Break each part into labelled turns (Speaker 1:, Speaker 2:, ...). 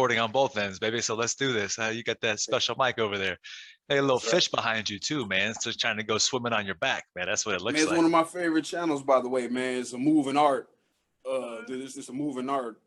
Speaker 1: recording on both ends, baby. So let's do this. You got that special mic over there. Hey, a little fish behind you too, man. It's just trying to go swimming on your back, man. That's what it looks
Speaker 2: Man, it's
Speaker 1: like.
Speaker 2: one of my favorite channels, by the way, man. It's a moving art. This is a moving art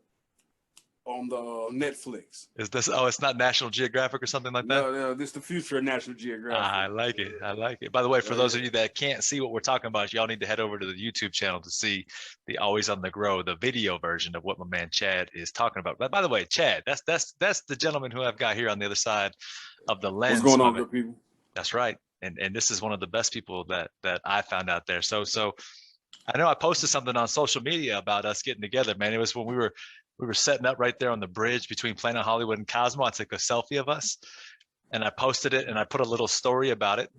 Speaker 2: on the Netflix.
Speaker 1: Is this? Oh, it's not National Geographic or something like that?
Speaker 2: No, this is the future of National Geographic.
Speaker 1: I like it. I like it. By the way, for those of you that can't see what we're talking about, y'all need to head over to the YouTube channel to see the Always on the Grow, the video version of what my man Chad is talking about. But by the way, Chad, that's the gentleman who I've got here on the other side of the lens.
Speaker 2: What's going on, good people?
Speaker 1: That's right. And this is one of the best people that I found out there. So I know I posted something on social media about us getting together, man. It was when we were setting up right there on the bridge between Planet Hollywood and Cosmo. I took a selfie of us and I posted it and I put a little story about it.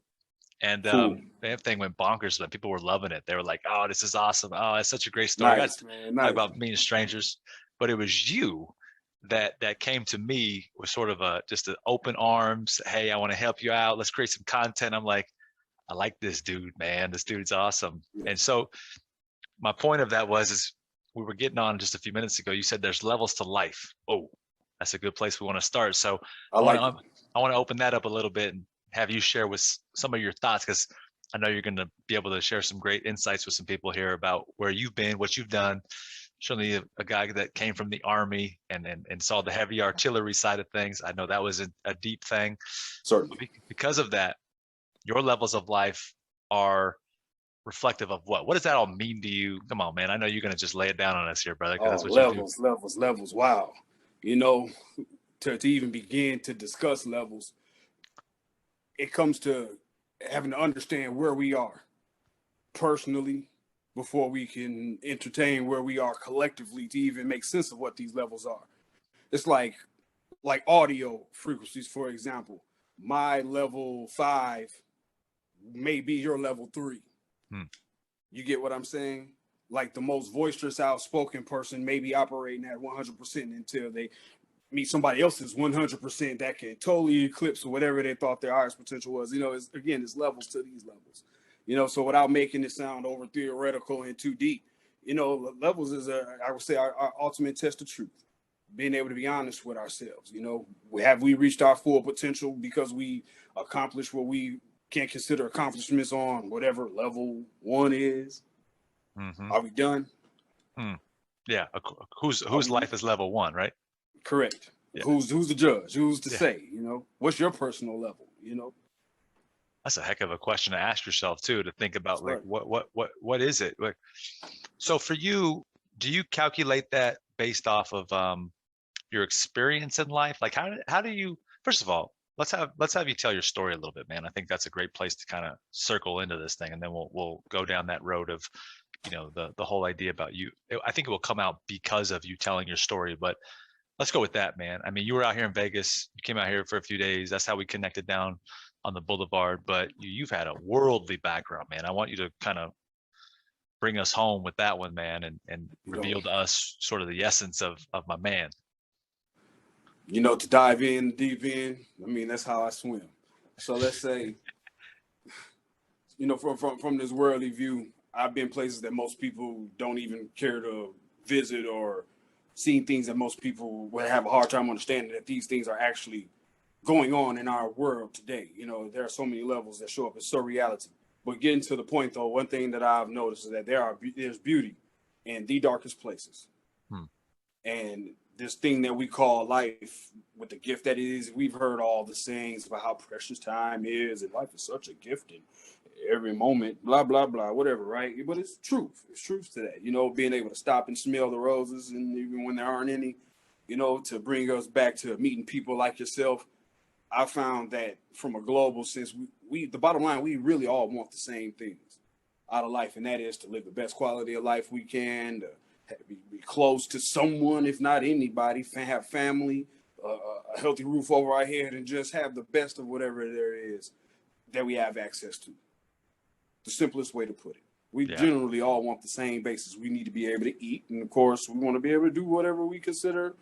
Speaker 1: And that thing went bonkers. But people were loving it. They were like, "Oh, this is awesome! Oh, it's such a great story."
Speaker 2: Nice, man. Nice.
Speaker 1: Talk about meeting strangers, but it was you that came to me with sort of just an open arms. Hey, I want to help you out. Let's create some content. I'm like, I like this dude, man. This dude's awesome. Yeah. And so my point of that is we were getting on just a few minutes ago. You said there's levels to life. Oh, that's a good place we want to start. So I want to open that up a little bit and have you share with some of your thoughts, because I know you're going to be able to share some great insights with some people here about where you've been, what you've done. Certainly a guy that came from the Army and saw the heavy artillery side of things. I know that was a deep thing.
Speaker 2: Certainly.
Speaker 1: Because of that, your levels of life are reflective of what? What does that all mean to you? Come on, man. I know you're going to just lay it down on us here, brother.
Speaker 2: That's what levels. Wow. You know, to even begin to discuss levels, it comes to having to understand where we are personally before we can entertain where we are collectively to even make sense of what these levels are. It's like audio frequencies, for example. My level 5 may be your level 3. You get what I'm saying? Like the most boisterous, outspoken person may be operating at 100% until they meet somebody else's 100% that can totally eclipse whatever they thought their highest potential was. You know, it's levels to these levels. You know, so without making it sound over theoretical and too deep, you know, levels is I would say our ultimate test of truth. Being able to be honest with ourselves. You know, have we reached our full potential because we accomplished what we can't consider accomplishments on whatever level 1 is? Mm-hmm. Are we done?
Speaker 1: Yeah. Whose life is level 1, right?
Speaker 2: Correct. Yeah. Who's the judge? Who's to say? You know, what's your personal level? You know,
Speaker 1: that's a heck of a question to ask yourself too. To think about like what is it? Like, so for you, do you calculate that based off of your experience in life? Like how do you? First of all, let's have you tell your story a little bit, man. I think that's a great place to kind of circle into this thing, and then we'll go down that road of, you know, the whole idea about you. I think it will come out because of you telling your story, but let's go with that, man. I mean, you were out here in Vegas. You came out here for a few days. That's how we connected down on the boulevard. But you've had a worldly background, man. I want you to kind of bring us home with that one, man, and reveal to us sort of the essence of my man.
Speaker 2: You know, to dive in deep in, I mean, that's how I swim. So let's say, you know, from this worldly view, I've been places that most people don't even care to visit, or seen things that most people would have a hard time understanding that these things are actually going on in our world today. You know, there are so many levels that show up. It's surreality. But getting to the point, though, one thing that I've noticed is that there's beauty in the darkest places. And this thing that we call life, with the gift that it is, we've heard all the sayings about how precious time is, and life is such a gift, and every moment, blah, blah, blah, whatever, right? But it's truth. It's truth to that. You know, being able to stop and smell the roses, and even when there aren't any, you know, to bring us back to meeting people like yourself. I found that from a global sense, we the bottom line, we really all want the same things out of life, and that is to live the best quality of life we can, to be close to someone, if not anybody, have family, a healthy roof over our head, and just have the best of whatever there is that we have access to. The simplest way to put it. We generally all want the same basis. We need to be able to eat, and of course, we want to be able to do whatever we consider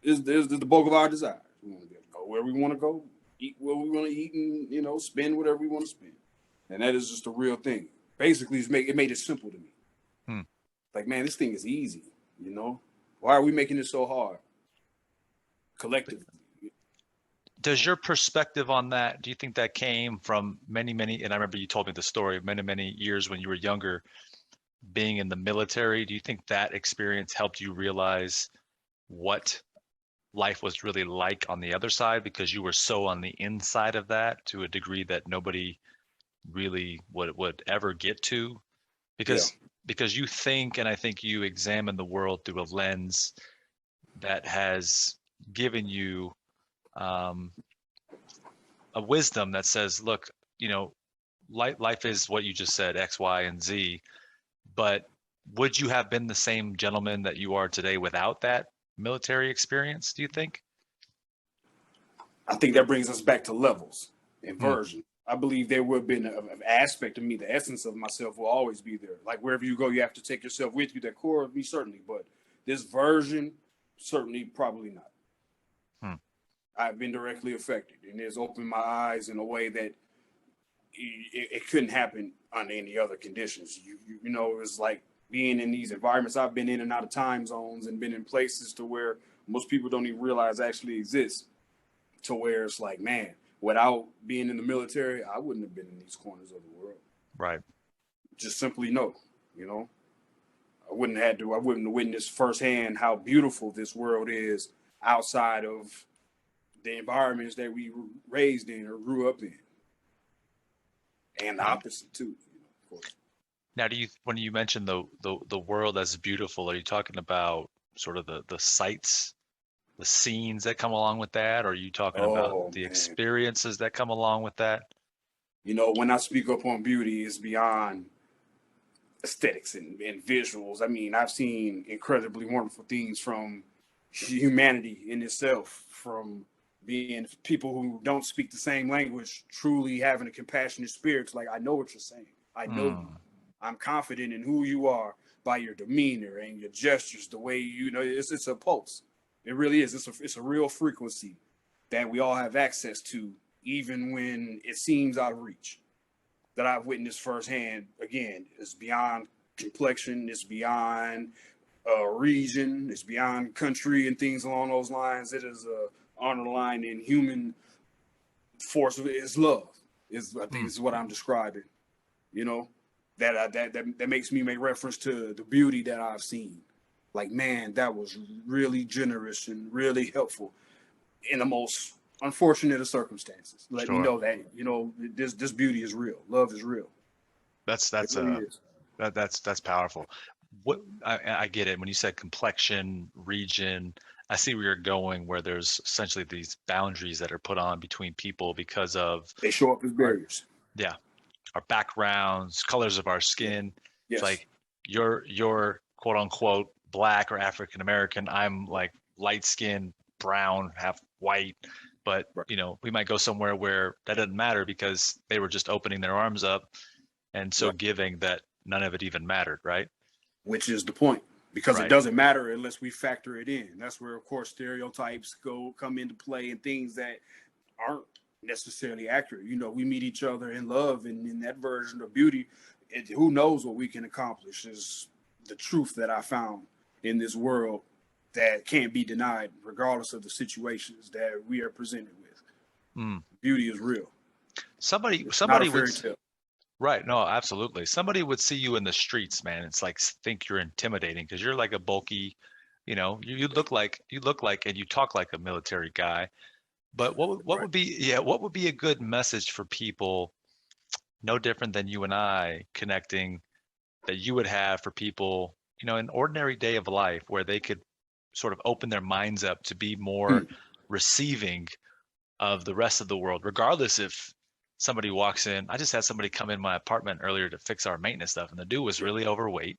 Speaker 2: is the bulk of our desires. We want to be able to go where we want to go, eat what we want to eat, and, you know, spend whatever we want to spend. And that is just a real thing. Basically, it made it simple to me. Like, man, this thing is easy, you know? Why are we making it so hard? collectively.
Speaker 1: Does your perspective on that, do you think that came from many, and I remember you told me the story of many years when you were younger, being in the military? Do you think that experience helped you realize what life was really like on the other side, because you were so on the inside of that to a degree that nobody really would ever get to?
Speaker 2: Yeah.
Speaker 1: Because you think, and I think you examine the world through a lens that has given you um, a wisdom that says, look, life is what you just said, X, Y, and Z. But would you have been the same gentleman that you are today without that military experience, do you think?
Speaker 2: I think that brings us back to levels and
Speaker 1: Hmm.
Speaker 2: version. I believe there would have been an aspect of me, the essence of myself will always be there. Like wherever you go, you have to take yourself with you. That core of me, certainly. But this version, certainly, probably not.
Speaker 1: Hmm.
Speaker 2: I've been directly affected, and it's opened my eyes in a way that it couldn't happen under any other conditions. You know, it was like being in these environments. I've been in and out of time zones and been in places to where most people don't even realize actually exist. To where it's like, man, without being in the military, I wouldn't have been in these corners of the world.
Speaker 1: Right.
Speaker 2: Just simply no, you know, I wouldn't have witnessed firsthand how beautiful this world is outside of the environments that we were raised in or grew up in. And the opposite too, of course.
Speaker 1: Now, when you mention the world as beautiful, are you talking about sort of the sights, the scenes that come along with that? Or are you talking about
Speaker 2: Oh
Speaker 1: the
Speaker 2: man,
Speaker 1: experiences that come along with that?
Speaker 2: you know, when I speak up on beauty, it's beyond aesthetics and visuals. I mean, I've seen incredibly wonderful things from humanity in itself, from being people who don't speak the same language, truly having a compassionate spirit. Like, I know what you're saying. I know you.
Speaker 1: Hmm.
Speaker 2: I'm confident in who you are by your demeanor and your gestures, the way you know it's a pulse. It really is. It's a real frequency that we all have access to, even when it seems out of reach. That I've witnessed firsthand. Again, it's beyond complexion. It's beyond region. It's beyond country and things along those lines. It is a underlying human force. It's love. I think this is what I'm describing. You know, that makes me make reference to the beauty that I've seen. Like, man, that was really generous and really helpful in the most unfortunate of circumstances. Let me
Speaker 1: Sure.
Speaker 2: know that, you know, this beauty is real. Love is real.
Speaker 1: That's
Speaker 2: It really is.
Speaker 1: that's powerful. What I get it when you said complexion, region. I see where you're going, where there's essentially these boundaries that are put on between people because of
Speaker 2: They show up as
Speaker 1: our,
Speaker 2: barriers.
Speaker 1: yeah, our backgrounds, colors of our
Speaker 2: Yeah.
Speaker 1: skin. It's
Speaker 2: Yes.
Speaker 1: like you're quote unquote black or African American. I'm like light skinned, brown, half white. But
Speaker 2: Right.
Speaker 1: we might go somewhere where that doesn't matter because they were just opening their arms up and so
Speaker 2: Right.
Speaker 1: giving that none of it even mattered, right?
Speaker 2: Which is the point. Because it
Speaker 1: Right.
Speaker 2: doesn't matter unless we factor it in. That's where, of course, stereotypes come into play and things that aren't necessarily accurate. You know, we meet each other in love and in that version of beauty. Who knows what we can accomplish is the truth that I found in this world that can't be denied, regardless of the situations that we are presented with.
Speaker 1: Mm.
Speaker 2: Beauty is real.
Speaker 1: Somebody
Speaker 2: It's not a
Speaker 1: somebody would
Speaker 2: fairy tale.
Speaker 1: right, no, absolutely. Somebody would see you in the streets, man. It's like think you're intimidating because you're like a bulky, you look like and you talk like a military guy. But what
Speaker 2: Right.
Speaker 1: would be what would be a good message for people, no different than you and I connecting, that you would have for people, an ordinary day of life where they could sort of open their minds up to be more
Speaker 2: Hmm.
Speaker 1: receiving of the rest of the world, regardless if somebody walks in. I just had somebody come in my apartment earlier to fix our maintenance stuff, and the dude was
Speaker 2: Yeah.
Speaker 1: really overweight,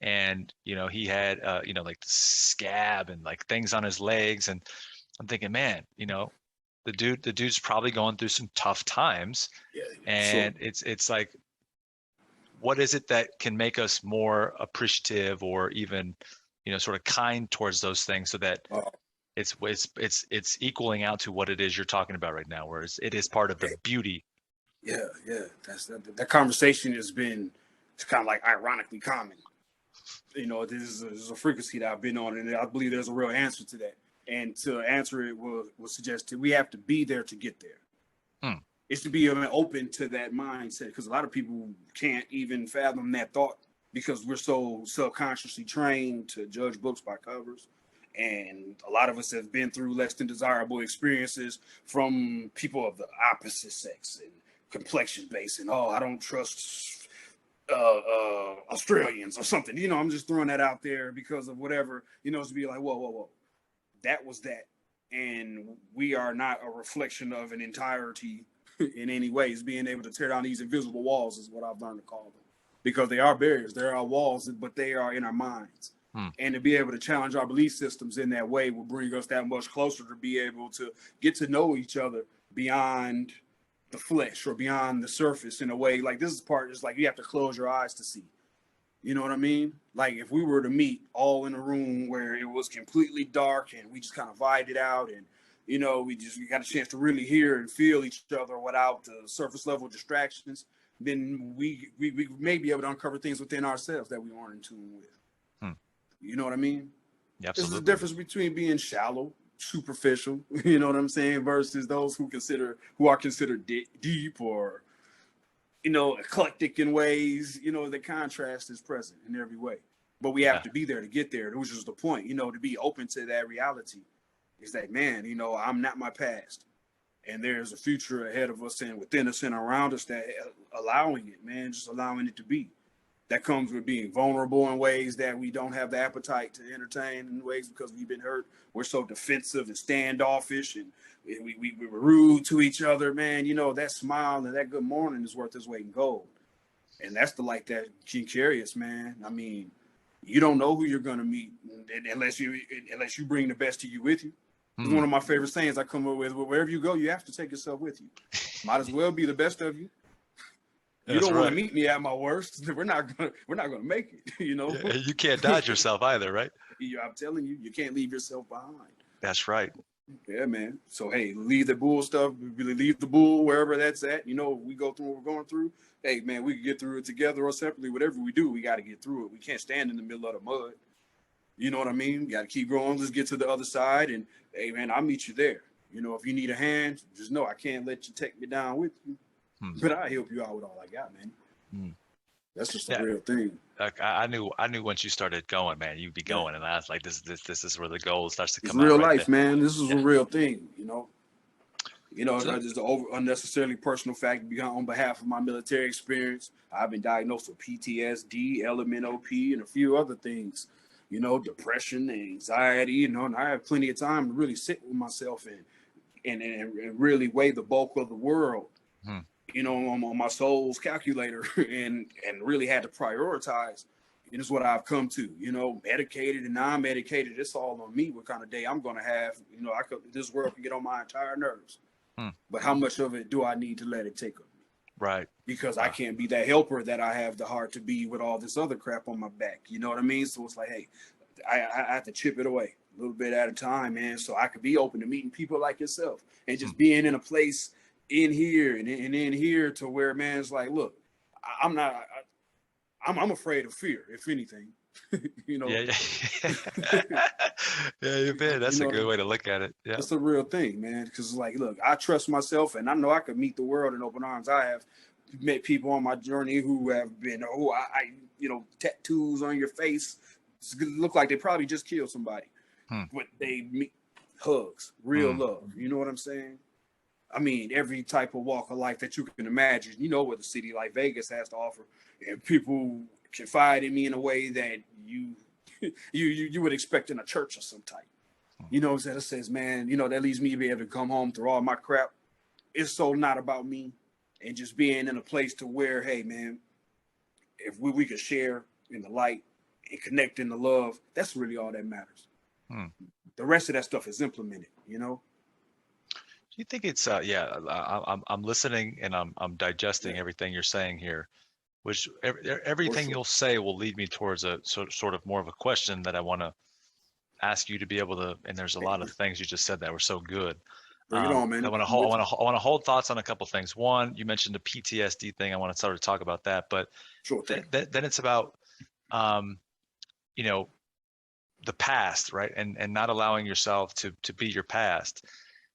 Speaker 1: and he had like scab and like things on his legs, and I'm thinking, man, the dude's probably going through some tough times,
Speaker 2: Yeah. Sure.
Speaker 1: and it's like, what is it that can make us more appreciative or even sort of kind towards those things, so that
Speaker 2: Uh,
Speaker 1: it's equaling out to what it is you're talking about right now, whereas it is part of the beauty.
Speaker 2: yeah. Yeah. That conversation has been, it's kind of like ironically common. You know, this is a frequency that I've been on, and I believe there's a real answer to that. And to answer it will suggest that we have to be there to get there.
Speaker 1: Hmm.
Speaker 2: It's to be open to that mindset, because a lot of people can't even fathom that thought, because we're so subconsciously trained to judge books by covers. And a lot of us have been through less than desirable experiences from people of the opposite sex and complexion based, and I don't trust Australians or something. I'm just throwing that out there because of whatever, to be like, whoa. That was that. And we are not a reflection of an entirety in any ways. Being able to tear down these invisible walls is what I've learned to call them, because they are barriers. There are walls, but they are in our minds. And to be able to challenge our belief systems in that way will bring us that much closer to be able to get to know each other beyond the flesh or beyond the surface, in a way. Like, this is part, it's like you have to close your eyes to see. You know what I mean? Like, if we were to meet all in a room where it was completely dark and we just kind of vibed it out, and we got a chance to really hear and feel each other without the surface level distractions, then we may be able to uncover things within ourselves that we aren't in tune with. You know what I mean?
Speaker 1: Yeah, absolutely.
Speaker 2: This is the difference between being shallow, superficial, you know what I'm saying, versus those who are considered deep or, eclectic in ways. The contrast is present in every way. But we have to be there to get there, which is the point, to be open to that reality. It's that, man, I'm not my past. And there's a future ahead of us and within us and around us, that allowing it, man, just allowing it to be. That comes with being vulnerable in ways that we don't have the appetite to entertain, in ways because we've been hurt. We're so defensive and standoffish, and we were rude to each other, man. That smile and that good morning is worth its weight in gold. And that's the light that can carry us, man. I mean, you don't know who you're going to meet unless you bring the best of you with you. It's one of my favorite sayings I come up with. Wherever you go, you have to take yourself with you. Might as well be the best of you. You don't want to meet me at my worst. We're not gonna make it.
Speaker 1: Yeah, you can't dodge yourself either, right?
Speaker 2: I'm telling you, you can't leave yourself behind.
Speaker 1: That's right.
Speaker 2: Yeah, man. So hey, leave the bull stuff. Leave the bull wherever that's at. We go through what we're going through. Hey, man, we can get through it together or separately. Whatever we do, we got to get through it. We can't stand in the middle of the mud. You know what I mean? We got to keep going. Let's get to the other side. And hey, man, I'll meet you there. If you need a hand, just know I can't let you take me down with you. But I help you out with all I got, man. That's just a real thing.
Speaker 1: Like, I knew once you started going, man, you'd be going, and I was like, this is where the gold starts to come out.
Speaker 2: Real
Speaker 1: right
Speaker 2: life,
Speaker 1: there.
Speaker 2: man. This is a real thing. Just an unnecessarily personal fact on behalf of my military experience. I've been diagnosed with PTSD, LMNOP, and a few other things. Depression, anxiety. And I have plenty of time to really sit with myself and really weigh the bulk of the world. On my soul's calculator, and really had to prioritize. And it's what I've come to, medicated and non-medicated. It's all on me what kind of day I'm going to have. This world can get on my entire nerves. But how much of it do I need to let it take of me?
Speaker 1: Right.
Speaker 2: Because I can't be that helper that I have the heart to be with all this other crap on my back. You know what I mean? So it's like, hey, I have to chip it away a little bit at a time, man, so I could be open to meeting people like yourself and just being in a place in here and in here to where, man, it's like, look, I'm afraid of fear, if anything.
Speaker 1: Yeah. Yeah, you bet. That's a good way to look at it. Yeah,
Speaker 2: it's a real thing, man. Because it's like, look, I trust myself, and I know I could meet the world in open arms. I have met people on my journey who have been, tattoos on your face look like they probably just killed somebody, but they meet hugs, real love. You know what I'm saying? I mean, every type of walk of life that you can imagine, what a city like Vegas has to offer. And people confide in me in a way that you would expect in a church of some type. That says, man, that leads me to be able to come home through all my crap. It's so not about me, and just being in a place to where, hey, man, if we could share in the light and connect in the love, that's really all that matters. The rest of that stuff is implemented,
Speaker 1: Do you think it's I'm listening and I'm digesting everything you're saying here, which everything you'll say will lead me towards a sort of more of a question that I want to ask you to be able to. And there's a lot of things you just said that were so good.
Speaker 2: Bring it on, man.
Speaker 1: I want to hold thoughts on a couple of things. One, you mentioned the PTSD thing. I want to sort of talk about that, but
Speaker 2: sure
Speaker 1: then it's about the past, right? And not allowing yourself to be your past.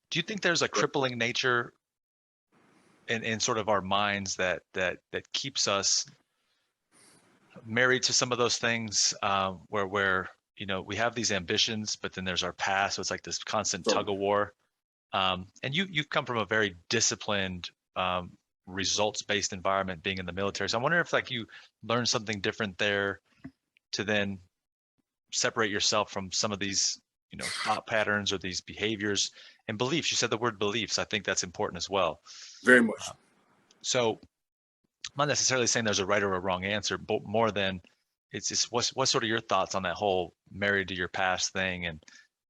Speaker 1: Do you think there's a crippling nature in sort of our minds that keeps us married to some of those things, where we have these ambitions, but then there's our past, so it's like this constant tug of war. And you've come from a very disciplined, results-based environment, being in the military. So I wonder if like you learned something different there to then separate yourself from some of these thought patterns or these behaviors and beliefs. You said the word beliefs. I think that's important as well.
Speaker 2: Very much.
Speaker 1: So I'm not necessarily saying there's a right or a wrong answer, but more than it's just what's sort of your thoughts on that whole married to your past thing and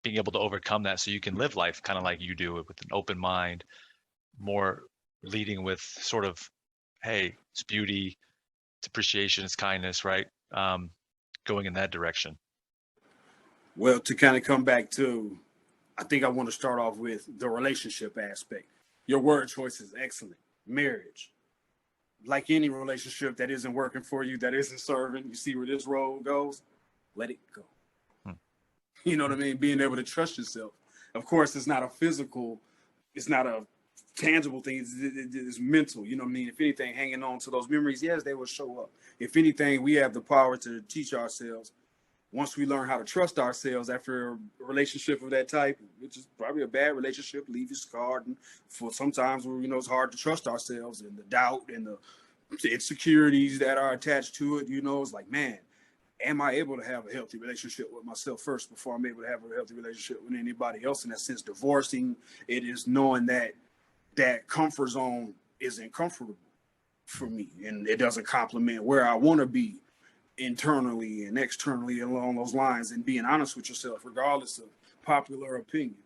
Speaker 1: being able to overcome that so you can live life kind of like you do it with an open mind, more leading with sort of, hey, it's beauty, it's appreciation, it's kindness, right? Going in that direction.
Speaker 2: Well, to kind of come back to, I think I want to start off with the relationship aspect. Your word choice is excellent. Marriage. Like any relationship that isn't working for you, that isn't serving, you see where this road goes, let it go. You know what I mean? Being able to trust yourself. Of course, it's not a physical, it's not a tangible thing. It's mental. You know what I mean? If anything, hanging on to those memories, yes, they will show up. If anything, we have the power to teach ourselves. Once we learn how to trust ourselves after a relationship of that type, which is probably a bad relationship, leave you scarred. And for sometimes, it's hard to trust ourselves, and the doubt and the insecurities that are attached to it. It's like, man, am I able to have a healthy relationship with myself first before I'm able to have a healthy relationship with anybody else? In that sense, divorcing, it is knowing that that comfort zone isn't comfortable for me, and it doesn't complement where I want to be internally and externally along those lines, and being honest with yourself regardless of popular opinion.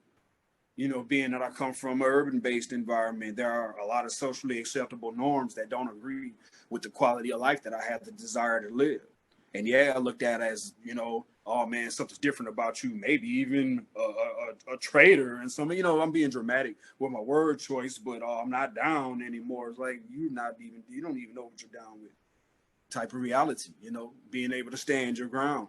Speaker 2: Being that I come from an urban-based environment, there are a lot of socially acceptable norms that don't agree with the quality of life that I have the desire to live. And yeah, I looked at as, oh man, something's different about you, maybe even a traitor. And some, I'm being dramatic with my word choice, but I'm not down anymore. It's like, you don't even know what you're down with type of reality. Being able to stand your ground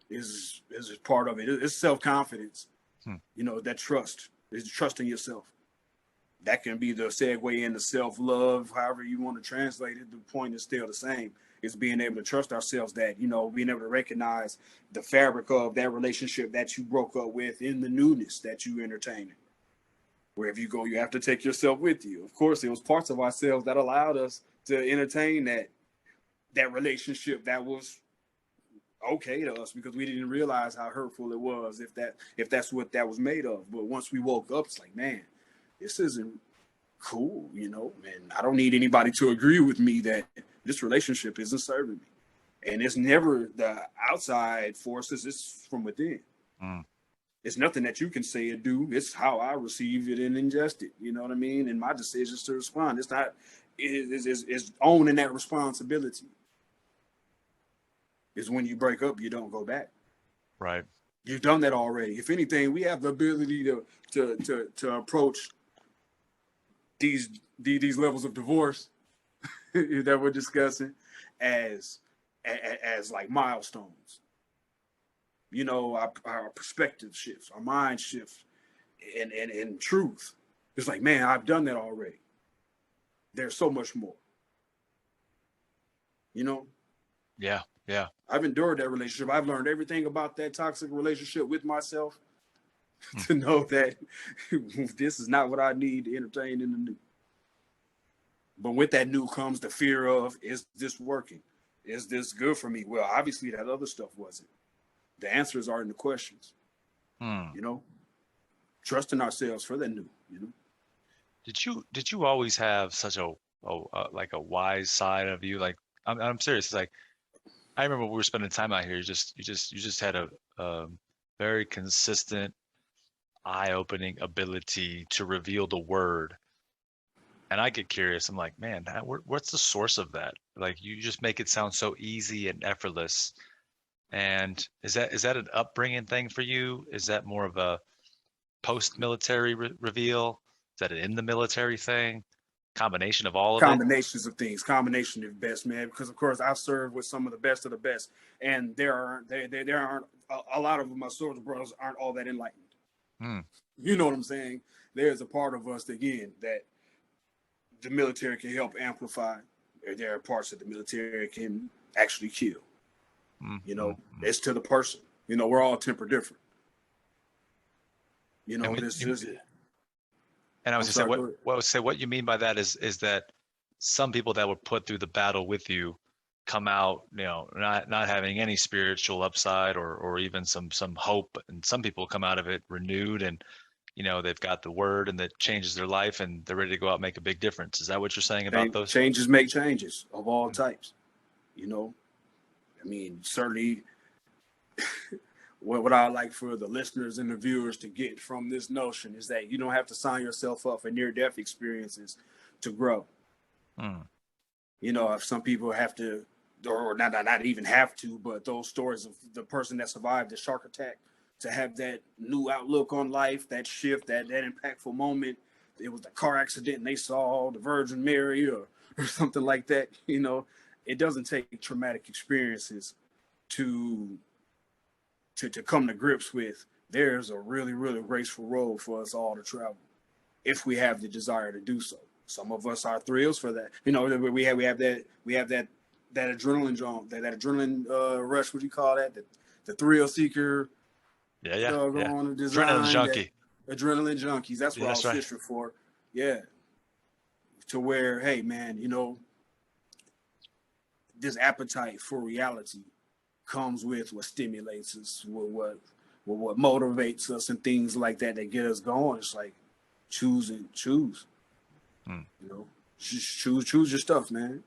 Speaker 2: is part of it. It's self-confidence, that trust is trusting yourself. That can be the segue into self-love, however you want to translate it. The point is still the same. It's being able to trust ourselves, that, being able to recognize the fabric of that relationship that you broke up with in the newness that you entertaining. Wherever you go, you have to take yourself with you. Of course, it was parts of ourselves that allowed us to entertain that relationship that was okay to us, because we didn't realize how hurtful it was if that's what that was made of. But once we woke up, it's like, man, this isn't cool, and I don't need anybody to agree with me that this relationship isn't serving me. And it's never the outside forces, it's from within. It's nothing that you can say or do. It's how I receive it and ingest it. You know what I mean? And my decisions to respond. It's not, it's owning that responsibility. Is when you break up, you don't go back.
Speaker 1: Right.
Speaker 2: You've done that already. If anything, we have the ability to approach these levels of divorce that we're discussing as like milestones. Our perspective shifts, our mind shifts, and truth. It's like, man, I've done that already. There's so much more.
Speaker 1: Yeah. Yeah.
Speaker 2: I've endured that relationship. I've learned everything about that toxic relationship with myself to know that this is not what I need to entertain in the new. But with that new comes the fear of, is this working? Is this good for me? Well, obviously that other stuff wasn't. The answers are in the questions. Trusting ourselves for that new.
Speaker 1: Did you always have such a like a wise side of you? Like, I'm serious. It's like, I remember we were spending time out here. You just had a very consistent, eye-opening ability to reveal the word. And I get curious. I'm like, man, what's the source of that? Like, you just make it sound so easy and effortless. And is that an upbringing thing for you? Is that more of a post-military reveal? Is that an in the military thing? combination of all of it?
Speaker 2: Combinations of things, combination of best, man. Because of course I've served with some of the best, and there aren't a lot of my soldier brothers aren't all that enlightened.
Speaker 1: Hmm.
Speaker 2: You know what I'm saying? There's a part of us again that the military can help amplify. There are parts that the military can actually kill. You know, it's to the person. You know, we're all temper different. You know, this is it.
Speaker 1: And I was going to say, what you mean by that is that some people that were put through the battle with you come out, you know, not having any spiritual upside or even some hope, and some people come out of it renewed, and you know they've got the word and that changes their life and they're ready to go out and make a big difference. Is that what you're saying about those?
Speaker 2: Changes make changes of all types. You know, I mean, certainly what I like for the listeners and the viewers to get from this notion is that you don't have to sign yourself up for near-death experiences to grow. You know, if some people have to, or not even have to, but those stories of the person that survived the shark attack to have that new outlook on life, that shift, that impactful moment. It was the car accident and they saw the Virgin Mary or something like that. You know, it doesn't take traumatic experiences to come to grips with. There's a really, really graceful road for us all to travel if we have the desire to do so. Some of us are thrills for that. You know, we have that adrenaline jump, that adrenaline rush. What do you call that? The thrill seeker.
Speaker 1: Adrenaline junkie.
Speaker 2: Adrenaline junkies. That's what I was fishing for. Yeah. To where, hey man, you know, this appetite for reality comes with what stimulates us, what motivates us, and things like that get us going. It's like choose. You know, just choose your stuff, man.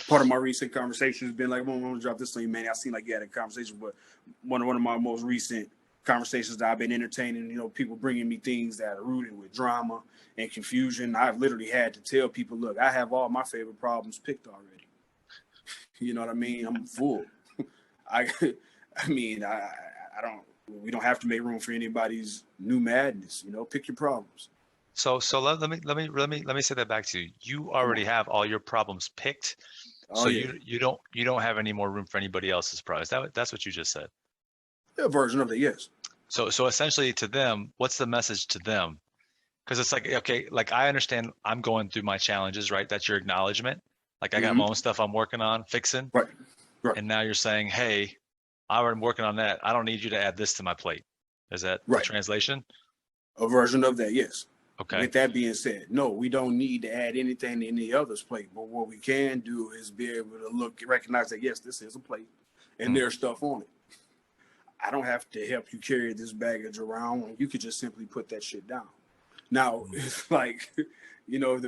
Speaker 2: Part of my recent conversation has been like, I'm gonna drop this on you, man. I seem like you had a conversation, but one of my most recent conversations that I've been entertaining, you know, people bringing me things that are rooted with drama and confusion. I've literally had to tell people, look, I have all my favorite problems picked already. You know what I mean? I'm full. We don't have to make room for anybody's new madness. You know, pick your problems.
Speaker 1: So let me say that back to you. You already have all your problems picked, so you don't have any more room for anybody else's problems. That's what you just said.
Speaker 2: A version of it, yes.
Speaker 1: So essentially, to them, what's the message to them? Because it's like, okay, like I understand I'm going through my challenges, right? That's your acknowledgement. Like I got my own stuff I'm working on fixing,
Speaker 2: right.
Speaker 1: And now you're saying, hey, I'm working on that. I don't need you to add this to my plate. Is that the translation?
Speaker 2: A version of that, yes.
Speaker 1: Okay.
Speaker 2: With that being said, no, we don't need to add anything to any other's plate. But what we can do is be able to recognize that, yes, this is a plate and there's stuff on it. I don't have to help you carry this baggage around. You could just simply put that shit down. Now, it's like, you know,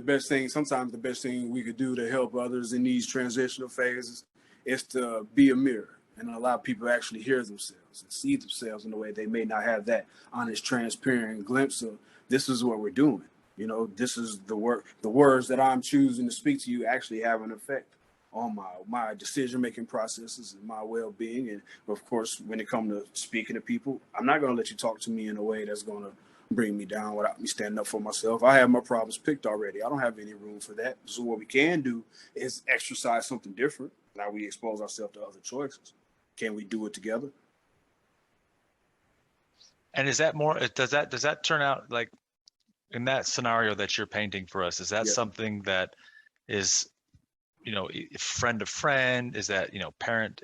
Speaker 2: sometimes the best thing we could do to help others in these transitional phases is to be a mirror and allow people to actually hear themselves and see themselves in a way they may not have that honest, transparent glimpse of. This is what we're doing. You know, this is the words that I'm choosing to speak to you actually have an effect on my decision-making processes and my well-being. And of course, when it comes to speaking to people, I'm not going to let you talk to me in a way that's going to bring me down without me standing up for myself. I have my problems picked already. I don't have any room for that. So what we can do is exercise something different. Now we expose ourselves to other choices. Can we do it together?
Speaker 1: And is that more, does that turn out like in that scenario that you're painting for us? Is that something that is, you know, friend to friend? Is that, you know, parent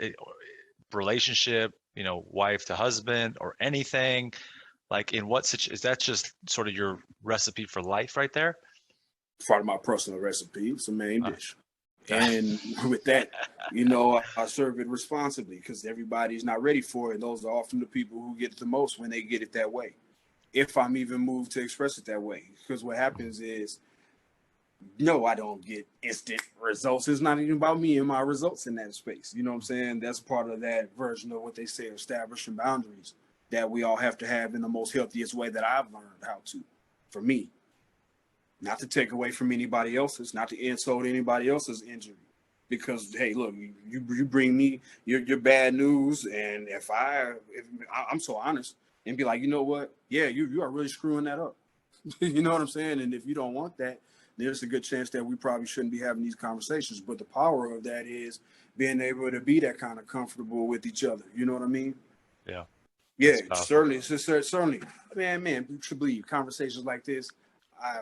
Speaker 1: relationship, you know, wife to husband or anything? Like in what situation? Is that just sort of your recipe for life right there?
Speaker 2: Part of my personal recipe. It's a main dish. And with that, you know, I serve it responsibly because everybody's not ready for it. Those are often the people who get it the most when they get it that way. If I'm even moved to express it that way, because what happens is, no, I don't get instant results. It's not even about me and my results in that space. You know what I'm saying? That's part of that version of what they say, establishing boundaries that we all have to have in the most healthiest way that I've learned how to, for me. Not to take away from anybody else's, not to insult anybody else's injury. Because, hey, look, you bring me your bad news, and if I'm so honest and be like, you know what? Yeah, you are really screwing that up. You know what I'm saying? And if you don't want that, there's a good chance that we probably shouldn't be having these conversations. But the power of that is being able to be that kind of comfortable with each other. You know what I mean?
Speaker 1: Yeah.
Speaker 2: Yeah, certainly. Certainly. Man, you should believe conversations like this. I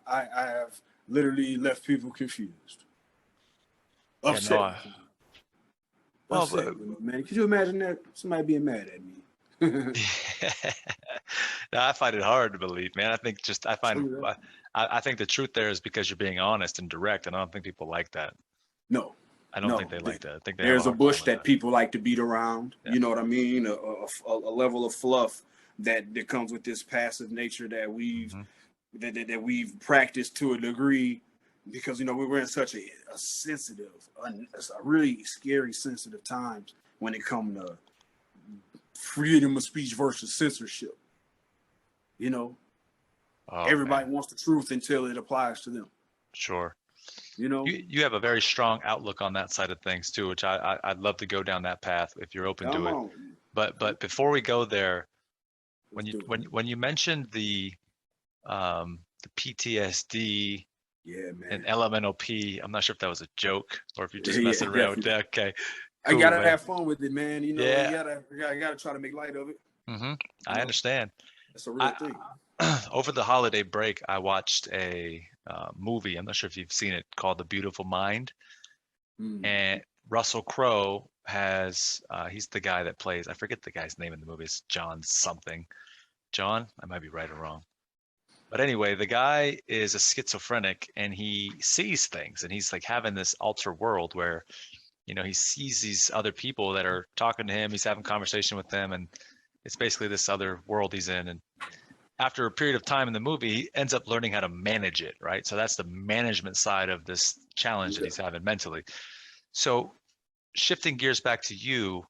Speaker 2: have literally left people confused, upset.
Speaker 1: Yeah, no,
Speaker 2: Upset, man. Could you imagine that? Somebody being mad at me.
Speaker 1: no, I find it hard to believe, man. I think I think the truth there is because you're being honest and direct, and I don't think people like that.
Speaker 2: No,
Speaker 1: I don't think they like that. I think
Speaker 2: there's a bush that
Speaker 1: that
Speaker 2: people like to beat around.
Speaker 1: Yeah.
Speaker 2: You know what I mean? A level of fluff that comes with this passive nature that we've that we've practiced to a degree, because we're in such a sensitive, a really scary, sensitive times when it comes to freedom of speech versus censorship. Everybody wants the truth until it applies to them.
Speaker 1: Sure.
Speaker 2: You
Speaker 1: have a very strong outlook on that side of things too, which I'd love to go down that path if you're open to it. But before we go there, when you mentioned the PTSD and elemental P, I'm not sure if that was a joke or if you're just messing around with that. Okay.
Speaker 2: Cool, I gotta have fun with it, man. You gotta try to make light of it.
Speaker 1: I understand.
Speaker 2: That's a real thing.
Speaker 1: Over the holiday break, I watched a movie. I'm not sure if you've seen it, called The Beautiful Mind. And Russell Crowe has, he's the guy that plays, I forget the guy's name in the movie. It's John something. John? I might be right or wrong. But anyway, the guy is a schizophrenic and he sees things, and he's like having this alter world where, he sees these other people that are talking to him. He's having conversation with them, and it's basically this other world he's in. And after a period of time in the movie, he ends up learning how to manage it, right? So that's the management side of this challenge that he's having mentally. So shifting gears back to you,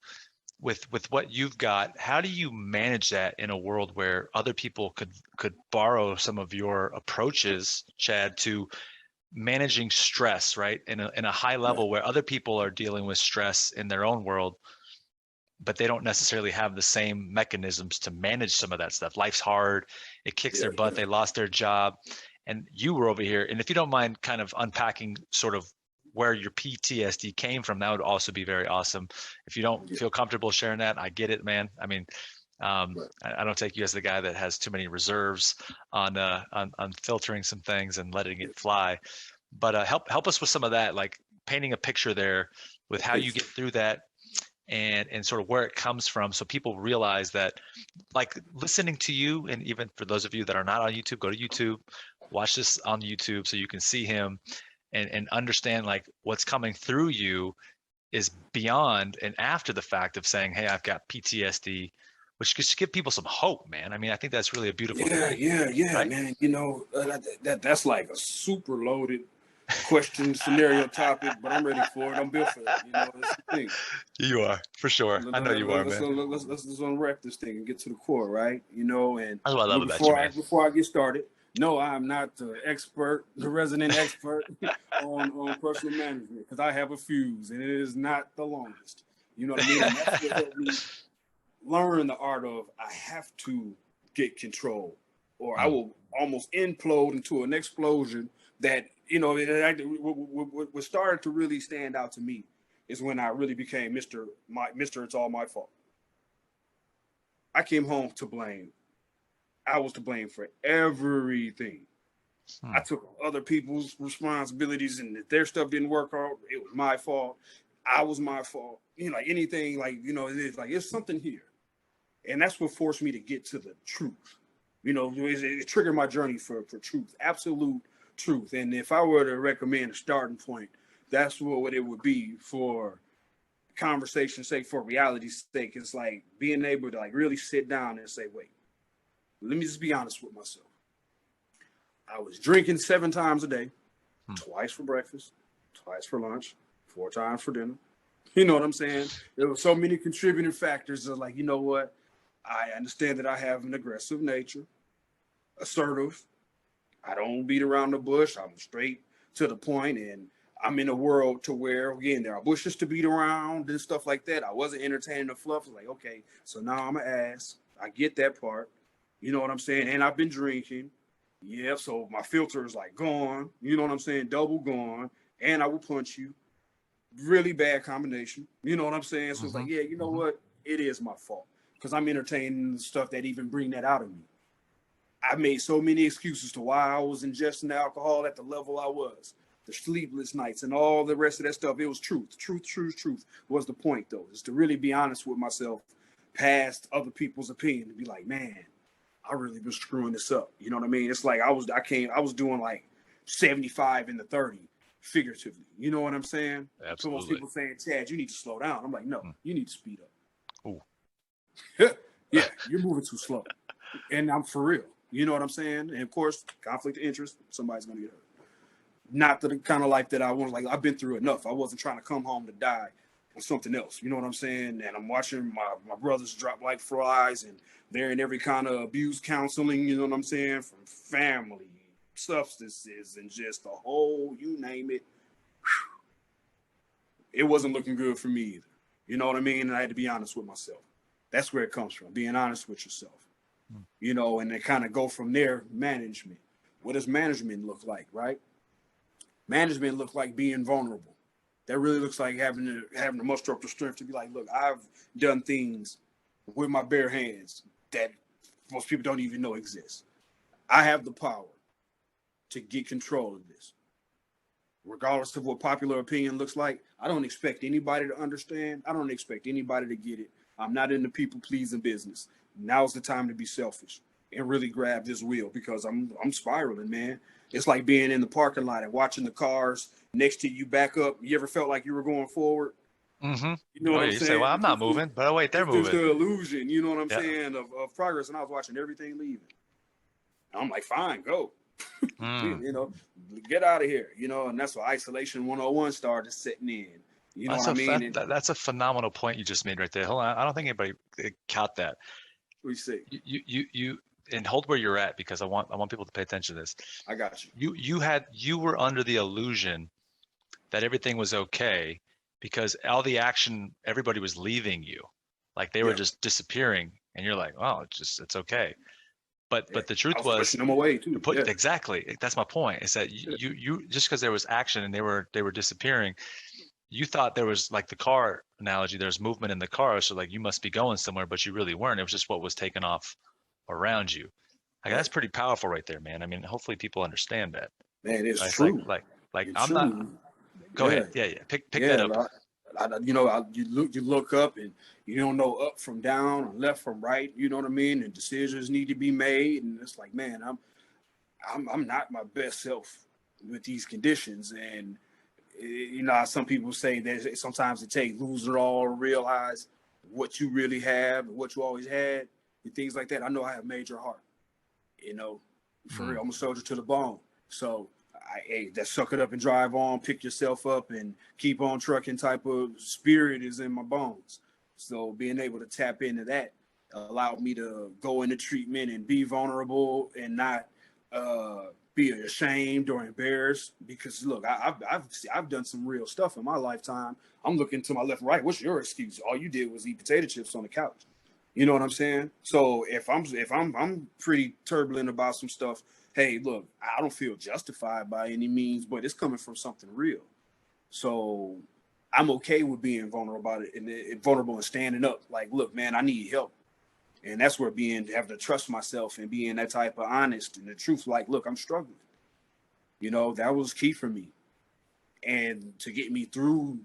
Speaker 1: with what you've got, how do you manage that in a world where other people could borrow some of your approaches, Chad, to managing stress, right? In a high level where other people are dealing with stress in their own world, but they don't necessarily have the same mechanisms to manage some of that stuff. Life's hard. It kicks their butt. They lost their job. And you were over here. And if you don't mind kind of unpacking sort of where your PTSD came from, that would also be very awesome. If you don't feel comfortable sharing that, I get it, man. I mean, I don't take you as the guy that has too many reserves on filtering some things and letting it fly. But help us with some of that, like painting a picture there with how you get through that and sort of where it comes from, so people realize that, like, listening to you, and even for those of you that are not on YouTube, go to YouTube, watch this on YouTube so you can see him and understand like what's coming through you is beyond and after the fact of saying, hey, I've got PTSD, which could give people some hope, man. I mean, I think that's really a beautiful thing.
Speaker 2: Yeah, right? Man. That's like a super loaded question, scenario topic, but I'm ready for it. I'm built for it. That's the thing.
Speaker 1: You are, for sure. I know you are, man.
Speaker 2: Let's unwrap this thing and get to the core, right? And
Speaker 1: that's what I love about you, man.
Speaker 2: Before I get started, no, I'm not the resident expert on personal management, because I have a fuse and it is not the longest. You know what I mean? And that's what helped me learn the art of, I have to get control, or I will almost implode into an explosion that, what started to really stand out to me is when I really became Mr. It's all my fault. I came home to blame. I was to blame for everything. I took other people's responsibilities, and if their stuff didn't work out, it was my fault. I was my fault. Like anything, like, it's like, it's something here. And that's what forced me to get to the truth. It triggered my journey for truth, absolute truth. And if I were to recommend a starting point, that's what it would be for conversation's sake, for reality's sake. It's like being able to like really sit down and say, wait, let me just be honest with myself. I was drinking 7 times a day, twice for breakfast, twice for lunch, 4 times for dinner. You know what I'm saying? There were so many contributing factors that, like, you know what? I understand that I have an aggressive nature, assertive. I don't beat around the bush. I'm straight to the point, and I'm in a world to where, again, there are bushes to beat around and stuff like that. I wasn't entertaining the fluff. I was like, okay, so now I'm an ass. I get that part. You know what I'm saying? And I've been drinking. Yeah, so my filter is like gone. You know what I'm saying? Double gone. And I will punch you. Really bad combination. You know what I'm saying? So it's like, yeah, you know what? It is my fault. Because I'm entertaining stuff that even bring that out of me. I made so many excuses to why I was ingesting alcohol at the level I was. The sleepless nights and all the rest of that stuff. It was truth. Truth was the point, though, is to really be honest with myself past other people's opinion and be like, man, I really been screwing this up. You know what I mean? It's like I was doing like 75 in the 30 figuratively. You know what I'm saying? So most
Speaker 1: Absolutely.
Speaker 2: people saying, Chad, you need to slow down. I'm like, no, you need to speed up.
Speaker 1: Ooh.
Speaker 2: Yeah, you're moving too slow. And I'm for real. You know what I'm saying? And of course, conflict of interest, somebody's gonna get hurt. Not the kind of life that I want. Like, I've been through enough. I wasn't trying to come home to die on something else. You know what I'm saying? And I'm watching my brothers drop like flies, and they're in every kind of abuse counseling, you know what I'm saying? From family, substances, and just the whole, you name it. It wasn't looking good for me either. You know what I mean? And I had to be honest with myself. That's where it comes from, being honest with yourself. You know, and then kind of go from there. Management. What does management look like, right? Management looks like being vulnerable. That really looks like having to muster up the strength to be like, look, I've done things with my bare hands that most people don't even know exist. I have the power to get control of this. Regardless of what popular opinion looks like, I don't expect anybody to understand. I don't expect anybody to get it. I'm not in the people pleasing business. Now's the time to be selfish and really grab this wheel, because I'm spiraling, man. It's like being in the parking lot and watching the cars next to you back up. You ever felt like you were going forward?
Speaker 1: Mm-hmm.
Speaker 2: You know
Speaker 1: Oh
Speaker 2: what
Speaker 1: yeah,
Speaker 2: I'm
Speaker 1: you say, well,
Speaker 2: saying?
Speaker 1: I'm not moving, but oh wait, they're
Speaker 2: It's just
Speaker 1: moving.
Speaker 2: the illusion, you know what I'm
Speaker 1: Yeah.
Speaker 2: saying, of progress. And I was watching everything leaving. I'm like, fine, go. You know, get out of here. You know, and that's where isolation 101 started setting in. You know what I mean? And
Speaker 1: That's a phenomenal point you just made right there. Hold on, I don't think anybody caught that.
Speaker 2: we see.
Speaker 1: You and hold where you're at, because I want people to pay attention to this.
Speaker 2: I got you.
Speaker 1: You were under the illusion that everything was okay because all the action, everybody was leaving you, like they were
Speaker 2: Yeah.
Speaker 1: just disappearing, and you're like, oh, it's okay. But
Speaker 2: Yeah.
Speaker 1: the
Speaker 2: I
Speaker 1: truth
Speaker 2: was
Speaker 1: was,
Speaker 2: pushing them away too. Yeah.
Speaker 1: exactly, that's my point. Is that you just because there was action and they were disappearing, you thought there was, like the car analogy, there's movement in the car, so like you must be going somewhere, but you really weren't. It was just what was taken off around you. Like
Speaker 2: Right.
Speaker 1: that's pretty powerful right there, man. I mean, hopefully people understand that.
Speaker 2: Man, it's
Speaker 1: It's
Speaker 2: true.
Speaker 1: like
Speaker 2: It's
Speaker 1: I'm not.
Speaker 2: true.
Speaker 1: Go
Speaker 2: Yeah.
Speaker 1: ahead. Yeah. Pick that
Speaker 2: Yeah.
Speaker 1: up.
Speaker 2: You know, you look up and you don't know up from down or left from right. You know what I mean? And decisions need to be made. And it's like, man, I'm not my best self with these conditions. And you know, some people say that sometimes it takes losing it all to realize what you really have and what you always had and things like that. I know I have major heart. You know, for real, I'm a soldier to the bone. So that suck it up and drive on, pick yourself up and keep on trucking type of spirit is in my bones. So being able to tap into that allowed me to go into treatment and be vulnerable and not be ashamed or embarrassed. Because look, I've done some real stuff in my lifetime. I'm looking to my left and right. What's your excuse? All you did was eat potato chips on the couch. You know what I'm saying? So if I'm pretty turbulent about some stuff, hey, look, I don't feel justified by any means, but it's coming from something real. So I'm okay with being vulnerable about it and vulnerable and standing up. Like, look, man, I need help. And that's where having to trust myself and being that type of honest and the truth. Like, look, I'm struggling. You know, that was key for me. And to get me through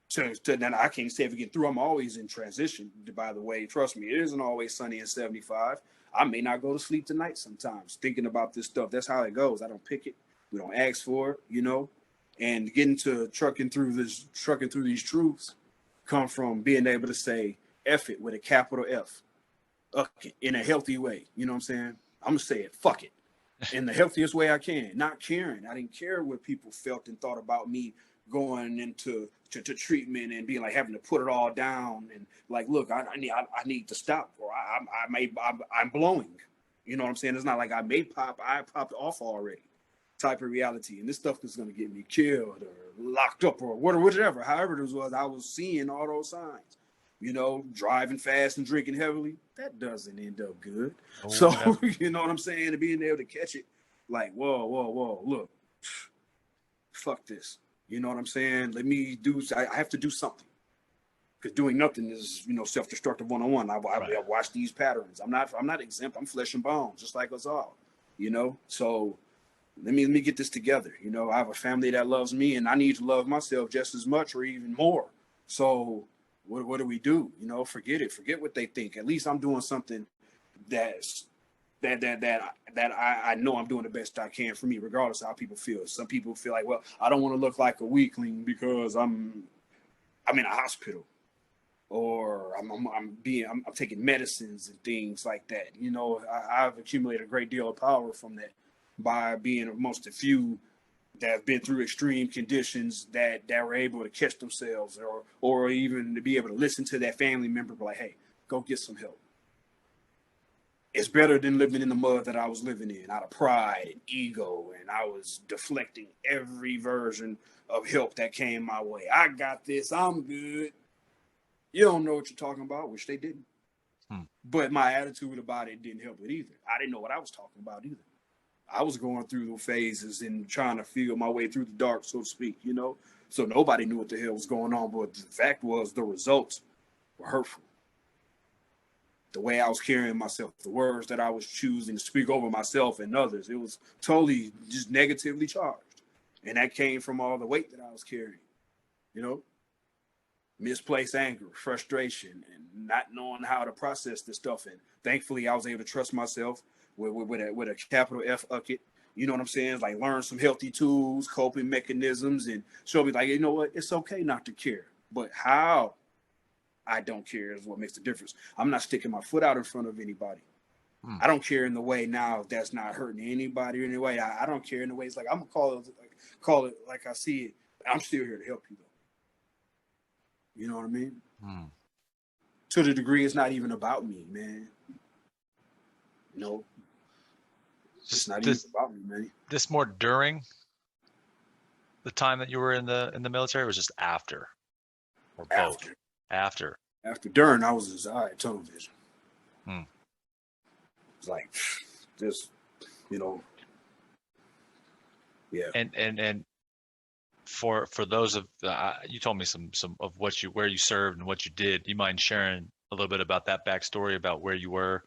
Speaker 2: to then I can't say if we get through. I'm always in transition, by the way. Trust me, it isn't always sunny and 75. I may not go to sleep tonight sometimes thinking about this stuff. That's how it goes. I don't pick it. We don't ask for it, you know. And getting to trucking through these truths come from being able to say F it with a capital F. Okay, in a healthy way. You know what I'm saying? I'm gonna say it, fuck it. In the healthiest way I can. Not caring. I didn't care what people felt and thought about me going into to treatment and being like having to put it all down and like, look, I need to stop, or I'm blowing. You know what I'm saying? It's not like I popped off already type of reality. And this stuff is gonna get me killed or locked up or whatever. However it was, I was seeing all those signs. you know, driving fast and drinking heavily, that doesn't end up good.
Speaker 1: Oh,
Speaker 2: So,
Speaker 1: never.
Speaker 2: you know what I'm saying? And being able to catch it, like, whoa, look, fuck this. You know what I'm saying? I have to do something. Because doing nothing is, you know, self-destructive one-on-one. I watch these patterns. I'm not exempt. I'm flesh and bones, just like us all, you know? So let me get this together. You know, I have a family that loves me, and I need to love myself just as much or even more. So what do we do? You know, forget it. Forget what they think. At least I'm doing something that I know I'm doing the best I can for me, regardless of how people feel. Some people feel like, well, I don't want to look like a weakling because I'm in a hospital, or I'm taking medicines and things like that. You know, I've accumulated a great deal of power from that by being amongst the few that have been through extreme conditions that were able to catch themselves, or even to be able to listen to that family member, be like, hey, go get some help. It's better than living in the mud that I was living in, out of pride and ego, and I was deflecting every version of help that came my way. I got this, I'm good. You don't know what you're talking about, which they didn't. But my attitude about it didn't help it either. I didn't know what I was talking about either. I was going through the phases and trying to feel my way through the dark, so to speak, you know? So nobody knew what the hell was going on, but the fact was the results were hurtful. The way I was carrying myself, the words that I was choosing to speak over myself and others, it was totally just negatively charged. And that came from all the weight that I was carrying, you know? Misplaced anger, frustration, and not knowing how to process this stuff. And thankfully, I was able to trust myself with a capital F it. You know what I'm saying? Like, learn some healthy tools, coping mechanisms, and show me, like, you know what? It's okay not to care. But how I don't care is what makes the difference. I'm not sticking my foot out in front of anybody. I don't care in the way now that's not hurting anybody in any way. I don't care in the ways, like, I'm gonna call it like I see it. I'm still here to help you, though. You know what I mean? To the degree it's not even about me, man. No, it's not even about me, man.
Speaker 1: This more during the time that you were in the military, or was just after, or both? After.
Speaker 2: During, I was in tunnel vision. It's like just, you know, yeah.
Speaker 1: And for those of you told me some of where you served and what you did. Do you mind sharing a little bit about that backstory, about where you were,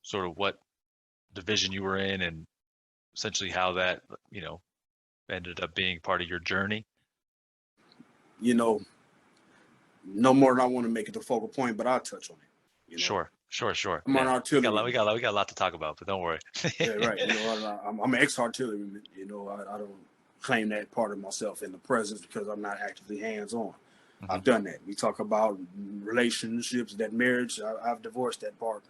Speaker 1: sort of what division you were in, and essentially how that, you know, ended up being part of your journey?
Speaker 2: You know, no more than I want to make it the focal point, but I'll touch on it. You know?
Speaker 1: Sure.
Speaker 2: I'm an artilleryman.
Speaker 1: We got a lot to talk about, but don't worry.
Speaker 2: Yeah, right. You know, I'm an ex-artilleryman. You know, I don't claim that part of myself in the presence because I'm not actively hands-on. I've done that. We talk about relationships, that marriage. I've divorced that part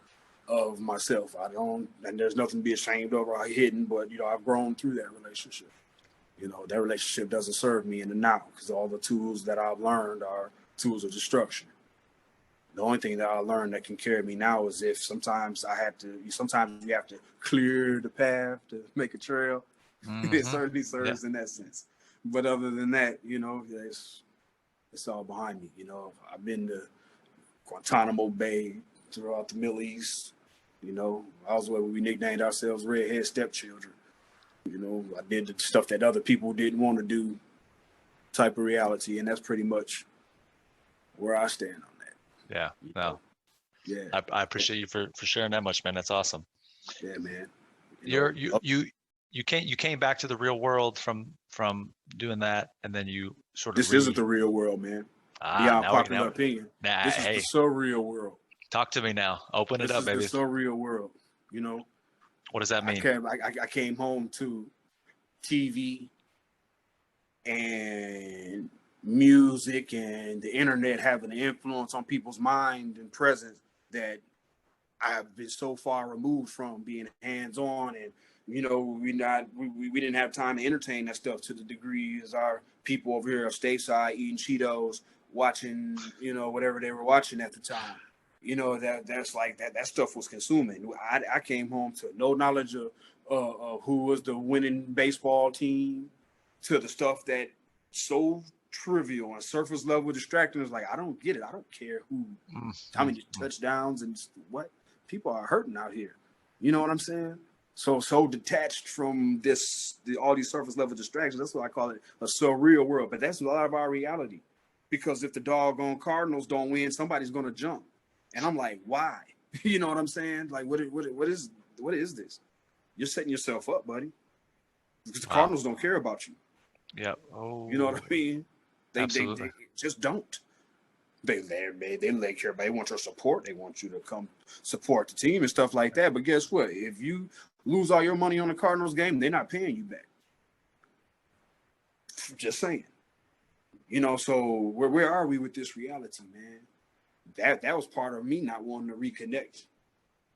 Speaker 2: of myself. And there's nothing to be ashamed of or hidden, but, you know, I've grown through that relationship. You know, that relationship doesn't serve me in the now, because all the tools that I've learned are tools of destruction. The only thing that I learned that can carry me now is if sometimes you have to clear the path to make a trail. It certainly serves in that sense. But other than that, you know, it's all behind me. You know, I've been to Guantanamo Bay, throughout the Middle East. You know, I was where we nicknamed ourselves redhead stepchildren. You know, I did the stuff that other people didn't want to do, type of reality, and that's pretty much where I stand on that.
Speaker 1: Yeah, no.
Speaker 2: Yeah.
Speaker 1: I appreciate you for sharing that much, man. That's awesome.
Speaker 2: Yeah, man.
Speaker 1: You came back to the real world from doing that, and then you sort of
Speaker 2: This isn't the real world, man. Beyond popular opinion. This is the surreal world.
Speaker 1: Talk to me now. Open it up, baby.
Speaker 2: This is the surreal world. You know.
Speaker 1: What does that mean?
Speaker 2: I came home to TV and music and the internet having an influence on people's mind and presence that I've been so far removed from being hands-on. And, you know, we didn't have time to entertain that stuff to the degree as our people over here stateside eating Cheetos, watching, you know, whatever they were watching at the time. You know, that's like that stuff was consuming. I came home to no knowledge of who was the winning baseball team, to the stuff that so trivial and surface level distracting. It's like, I don't get it. I don't care how many touchdowns and what. People are hurting out here. You know what I'm saying? So detached from all these surface level distractions. That's why I call it a surreal world. But that's a lot of our reality. Because if the doggone Cardinals don't win, somebody's going to jump. And I'm like, why? You know what I'm saying? Like, what is this? You're setting yourself up, buddy. Because the Cardinals don't care about you.
Speaker 1: Yeah. Oh.
Speaker 2: You know what I mean? They just don't. They care about. They want your support. They want you to come support the team and stuff like that. But guess what? If you lose all your money on the Cardinals game, they're not paying you back. Just saying. You know, so where are we with this reality, man? That was part of me not wanting to reconnect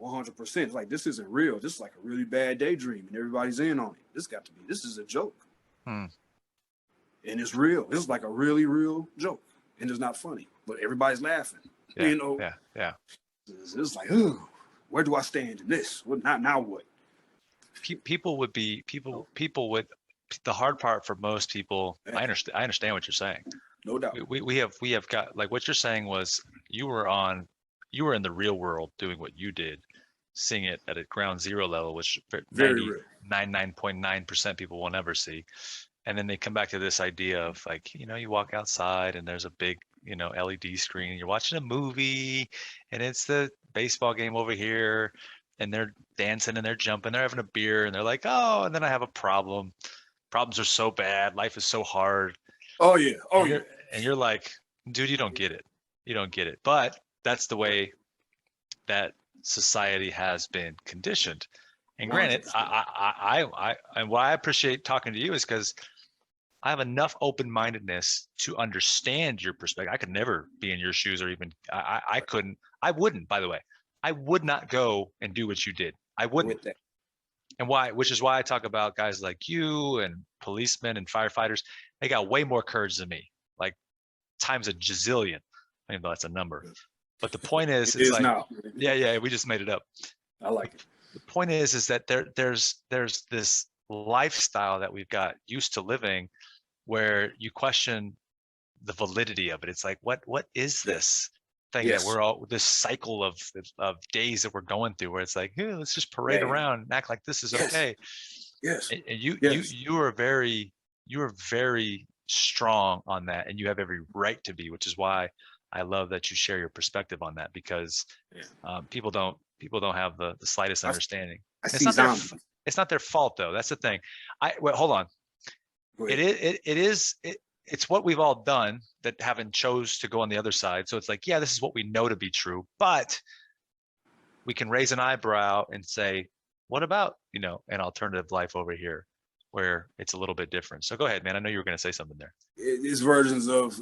Speaker 2: 100%. It's like, this isn't real. This is like a really bad daydream, and everybody's in on it. This is a joke. And it's real. This is like a really real joke. And it's not funny, but everybody's laughing.
Speaker 1: Yeah,
Speaker 2: you know?
Speaker 1: Yeah.
Speaker 2: It's like, ooh, where do I stand in this? What now what?
Speaker 1: People would, the hard part for most people, I understand what you're saying.
Speaker 2: No doubt.
Speaker 1: We have got, like, what you're saying was you were in the real world doing what you did, seeing it at a ground zero level, which 99.9% people will never see. And then they come back to this idea of, like, you know, you walk outside and there's a big, you know, LED screen, and you're watching a movie, and it's the baseball game over here, and they're dancing and they're jumping, they're having a beer, and they're like, oh, and then I have a problem. Problems are so bad. Life is so hard.
Speaker 2: Oh yeah.
Speaker 1: And you're like, dude, you don't get it. You don't get it. But that's the way that society has been conditioned. And granted,
Speaker 2: 100%.
Speaker 1: I and why I appreciate talking to you is because I have enough open-mindedness to understand your perspective. I could never be in your shoes, or even I wouldn't, by the way. I would not go and do what you did. I wouldn't. And why? Which is why I talk about guys like you and policemen and firefighters. They got way more courage than me, like times a gazillion. I mean, that's a number. But the point is, it's like, now. Yeah, we just made it up.
Speaker 2: I like it.
Speaker 1: The point is that there's this lifestyle that we've got used to living, where you question the validity of it. It's like, what is this thing that we're all, this cycle of days that we're going through, where it's like, hey, let's just parade around and act like this is okay.
Speaker 2: Yes.
Speaker 1: And you are very strong on that, and you have every right to be, which is why I love that you share your perspective on that, because people don't have the slightest understanding. It's not their fault, though. That's the thing. Hold on. It's what we've all done that haven't chose to go on the other side. So it's like, yeah, this is what we know to be true, but we can raise an eyebrow and say, what about, you know, an alternative life over here where it's a little bit different? So go ahead, man. I know you were going to say something there.
Speaker 2: It's versions of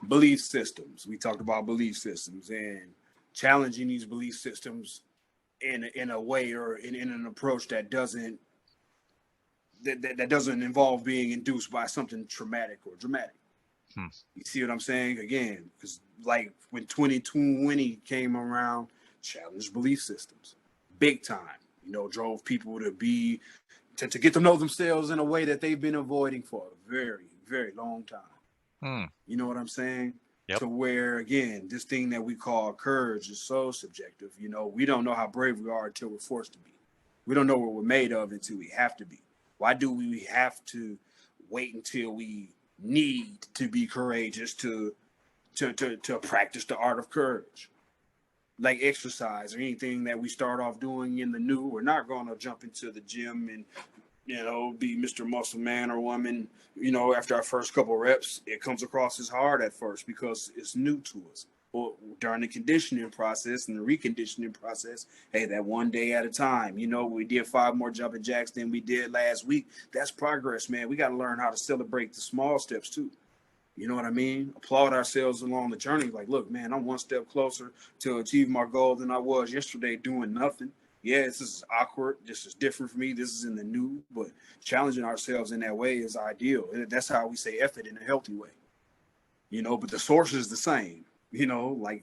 Speaker 2: belief systems. We talked about belief systems and challenging these belief systems in a way, or in an approach that doesn't involve being induced by something traumatic or dramatic. You see what I'm saying? Again, because like when 2020 came around, challenged belief systems big time. You know, drove people to get to know themselves in a way that they've been avoiding for a very, very long time. You know what I'm saying? Yep. To where, again, this thing that we call courage is so subjective. You know, we don't know how brave we are until we're forced to be. We don't know what we're made of until we have to be. Why do we have to wait until we need to be courageous to practice the art of courage? Like exercise or anything that we start off doing in the new, we're not going to jump into the gym and, you know, be Mr. Muscle Man or woman. You know, after our first couple reps, it comes across as hard at first because it's new to us. But during the conditioning process and the reconditioning process, hey, that one day at a time. You know, we did 5 more jumping jacks than we did last week. That's progress, man. We got to learn how to celebrate the small steps too. You know what I mean? Applaud ourselves along the journey. Like, look, man, I'm one step closer to achieve my goal than I was yesterday doing nothing. Yeah, this is awkward. This is different for me. This is in the new, but challenging ourselves in that way is ideal. That's how we say effort in a healthy way. You know, but the source is the same. You know, like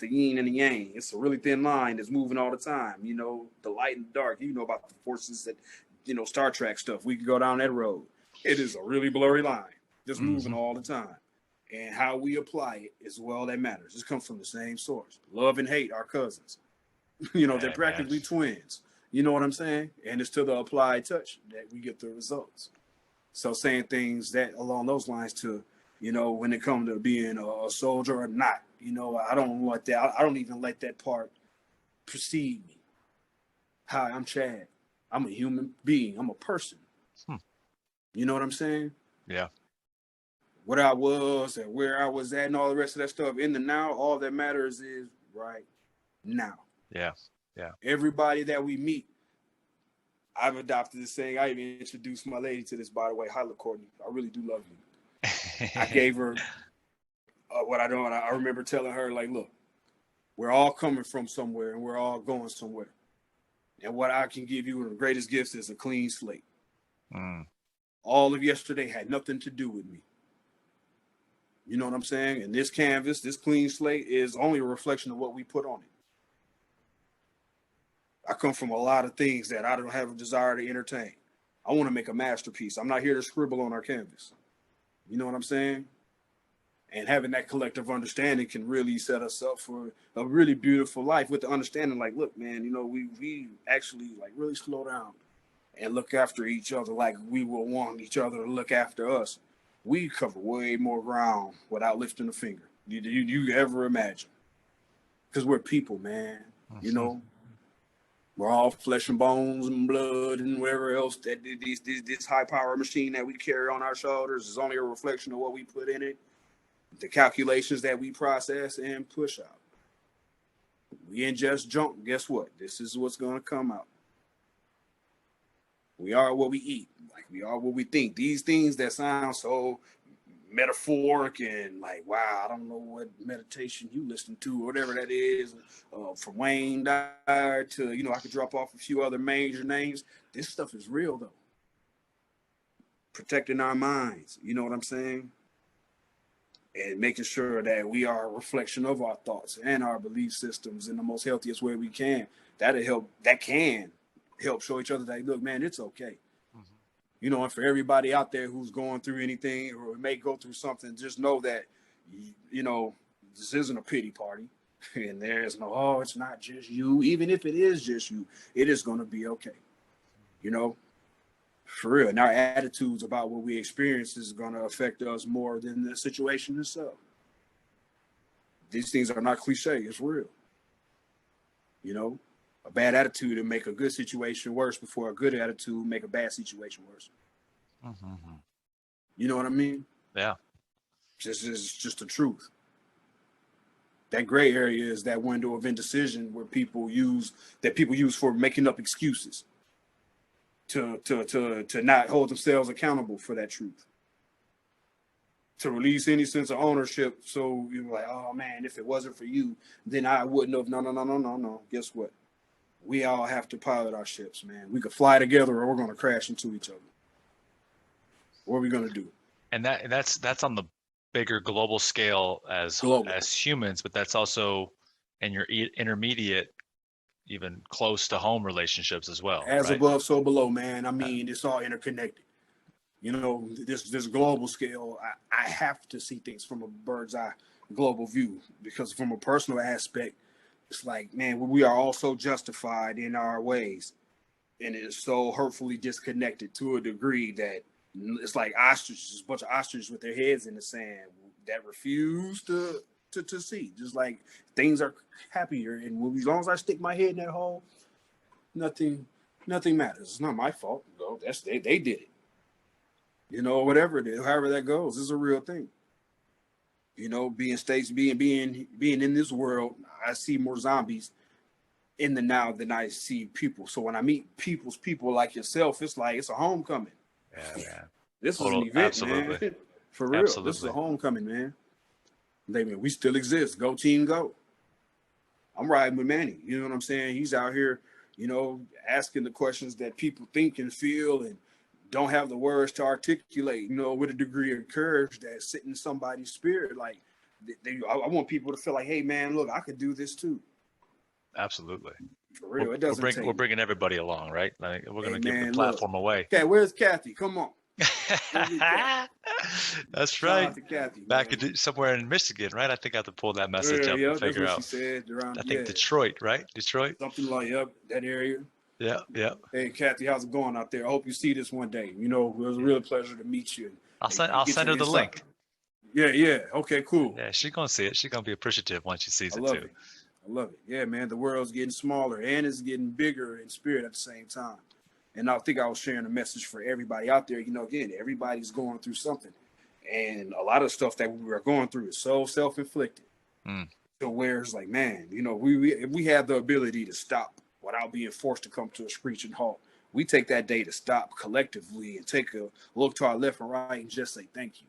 Speaker 2: the yin and the yang. It's a really thin line that's moving all the time. You know, the light and the dark. You know about the forces that, you know, Star Trek stuff. We can go down that road. It is a really blurry line. just moving all the time. And how we apply it is well that matters. It comes from the same source. Love and hate are cousins. They're practically twins. You know what I'm saying? And it's to the applied touch that we get the results. So saying things that along those lines to, when it comes to being a soldier or not, I don't like that. I don't even let that part precede me. Hi, I'm Chad. I'm a human being. I'm a person. You know what I'm saying?
Speaker 1: Yeah.
Speaker 2: What I was and where I was at and all the rest of that stuff in the now, all that matters is right now.
Speaker 1: Yeah. Yeah.
Speaker 2: Everybody that we meet, I've adopted this saying. I even introduced my lady to this, by the way. Hi, Courtney. I really do love you. I gave her what I know. And I remember telling her, like, look, we're all coming from somewhere and we're all going somewhere. And what I can give you, the greatest gifts, is a clean slate. All of yesterday had nothing to do with me. You know what I'm saying? And this canvas, this clean slate, is only a reflection of what we put on it. I come from a lot of things that I don't have a desire to entertain. I want to make a masterpiece. I'm not here to scribble on our canvas. You know what I'm saying? And having that collective understanding can really set us up for a really beautiful life, with the understanding, like, look, man, we actually, like, really slow down and look after each other like we will want each other to look after us. We cover way more ground without lifting a finger. You ever imagine? Because we're people, man. We're all flesh and bones and blood and whatever else that this high power machine that we carry on our shoulders is only a reflection of what we put in it, the calculations that we process and push out. We ingest junk. Guess what? This is what's going to come out. We are what we eat. Like, we are what we think. These things that sound so metaphoric and like, wow, I don't know what meditation you listen to or whatever that is, from Wayne Dyer to, I could drop off a few other major names. This stuff is real, though. Protecting our minds, you know what I'm saying? And making sure that we are a reflection of our thoughts and our belief systems in the most healthiest way we can. That can help show each other that, look, man, it's okay. And for everybody out there who's going through anything or may go through something, just know that, this isn't a pity party. And there's no, it's not just you. Even if it is just you, it is going to be okay. For real. And our attitudes about what we experience is going to affect us more than the situation itself. These things are not cliche. It's real. A bad attitude will make a good situation worse before a good attitude make a bad situation worse. You know what I mean?
Speaker 1: Yeah.
Speaker 2: Just the truth. That gray area is that window of indecision where people use for making up excuses to not hold themselves accountable for that truth. To release any sense of ownership. So you're like, oh man, if it wasn't for you, then I wouldn't have. No. Guess what? We all have to pilot our ships, man. We could fly together or we're going to crash into each other. What are we going to do?
Speaker 1: And that's on the bigger global scale as humans, but that's also in your intermediate, even close to home relationships as well.
Speaker 2: As
Speaker 1: right?
Speaker 2: Above, so below, man. I mean, it's all interconnected. This global scale, I have to see things from a bird's eye global view, because from a personal aspect, it's like, man, we are all so justified in our ways, and it is so hurtfully disconnected to a degree that it's like ostriches, a bunch of ostriches with their heads in the sand that refuse to see. Just like things are happier, and as long as I stick my head in that hole, nothing matters. It's not my fault. No, they did it. Whatever it is, however that goes, is a real thing. Being in this world, I see more zombies in the now than I see people. So when I meet people like yourself, it's like it's a homecoming.
Speaker 1: Yeah.
Speaker 2: This is an event,
Speaker 1: absolutely.
Speaker 2: man. For real.
Speaker 1: Absolutely.
Speaker 2: This is a homecoming, man. We still exist. Go team, go. I'm riding with Manny. You know what I'm saying? He's out here, asking the questions that people think and feel and don't have the words to articulate, with a degree of courage that sit in somebody's spirit. Like, I want people to feel like, hey, man, look, I could do this too.
Speaker 1: Absolutely.
Speaker 2: For real, it doesn't take.
Speaker 1: We're bringing everybody along, right? Like, we're going to give the
Speaker 2: man,
Speaker 1: platform away.
Speaker 2: Okay, where's Kathy? Come on.
Speaker 1: That's
Speaker 2: Shout
Speaker 1: right.
Speaker 2: out to Kathy,
Speaker 1: Back
Speaker 2: man.
Speaker 1: somewhere in Michigan, right? I think I have to pull that message up
Speaker 2: Yeah,
Speaker 1: and
Speaker 2: that's
Speaker 1: figure
Speaker 2: what she
Speaker 1: out.
Speaker 2: said around.
Speaker 1: I think
Speaker 2: Yeah,
Speaker 1: Detroit, right? Detroit.
Speaker 2: something like that area.
Speaker 1: Yeah, yeah.
Speaker 2: Hey, Kathy, how's it going out there? I hope you see this one day. You know, it was a real pleasure to meet you
Speaker 1: I'll
Speaker 2: and get
Speaker 1: send
Speaker 2: your
Speaker 1: her the
Speaker 2: insight.
Speaker 1: link.
Speaker 2: Yeah. Okay, cool.
Speaker 1: Yeah, she's gonna see it. She's gonna be appreciative once she sees
Speaker 2: I
Speaker 1: it
Speaker 2: love
Speaker 1: too.
Speaker 2: it. I love it. Yeah, man, the world's getting smaller and it's getting bigger in spirit at the same time. And I think I was sharing a message for everybody out there. You know, again, everybody's going through something. And a lot of stuff that we are going through is so self-inflicted.
Speaker 1: Mm.
Speaker 2: To where it's like, man, you know, we have the ability to stop without being forced to come to a screeching halt. We take that day to stop collectively and take a look to our left and right and just say thank you.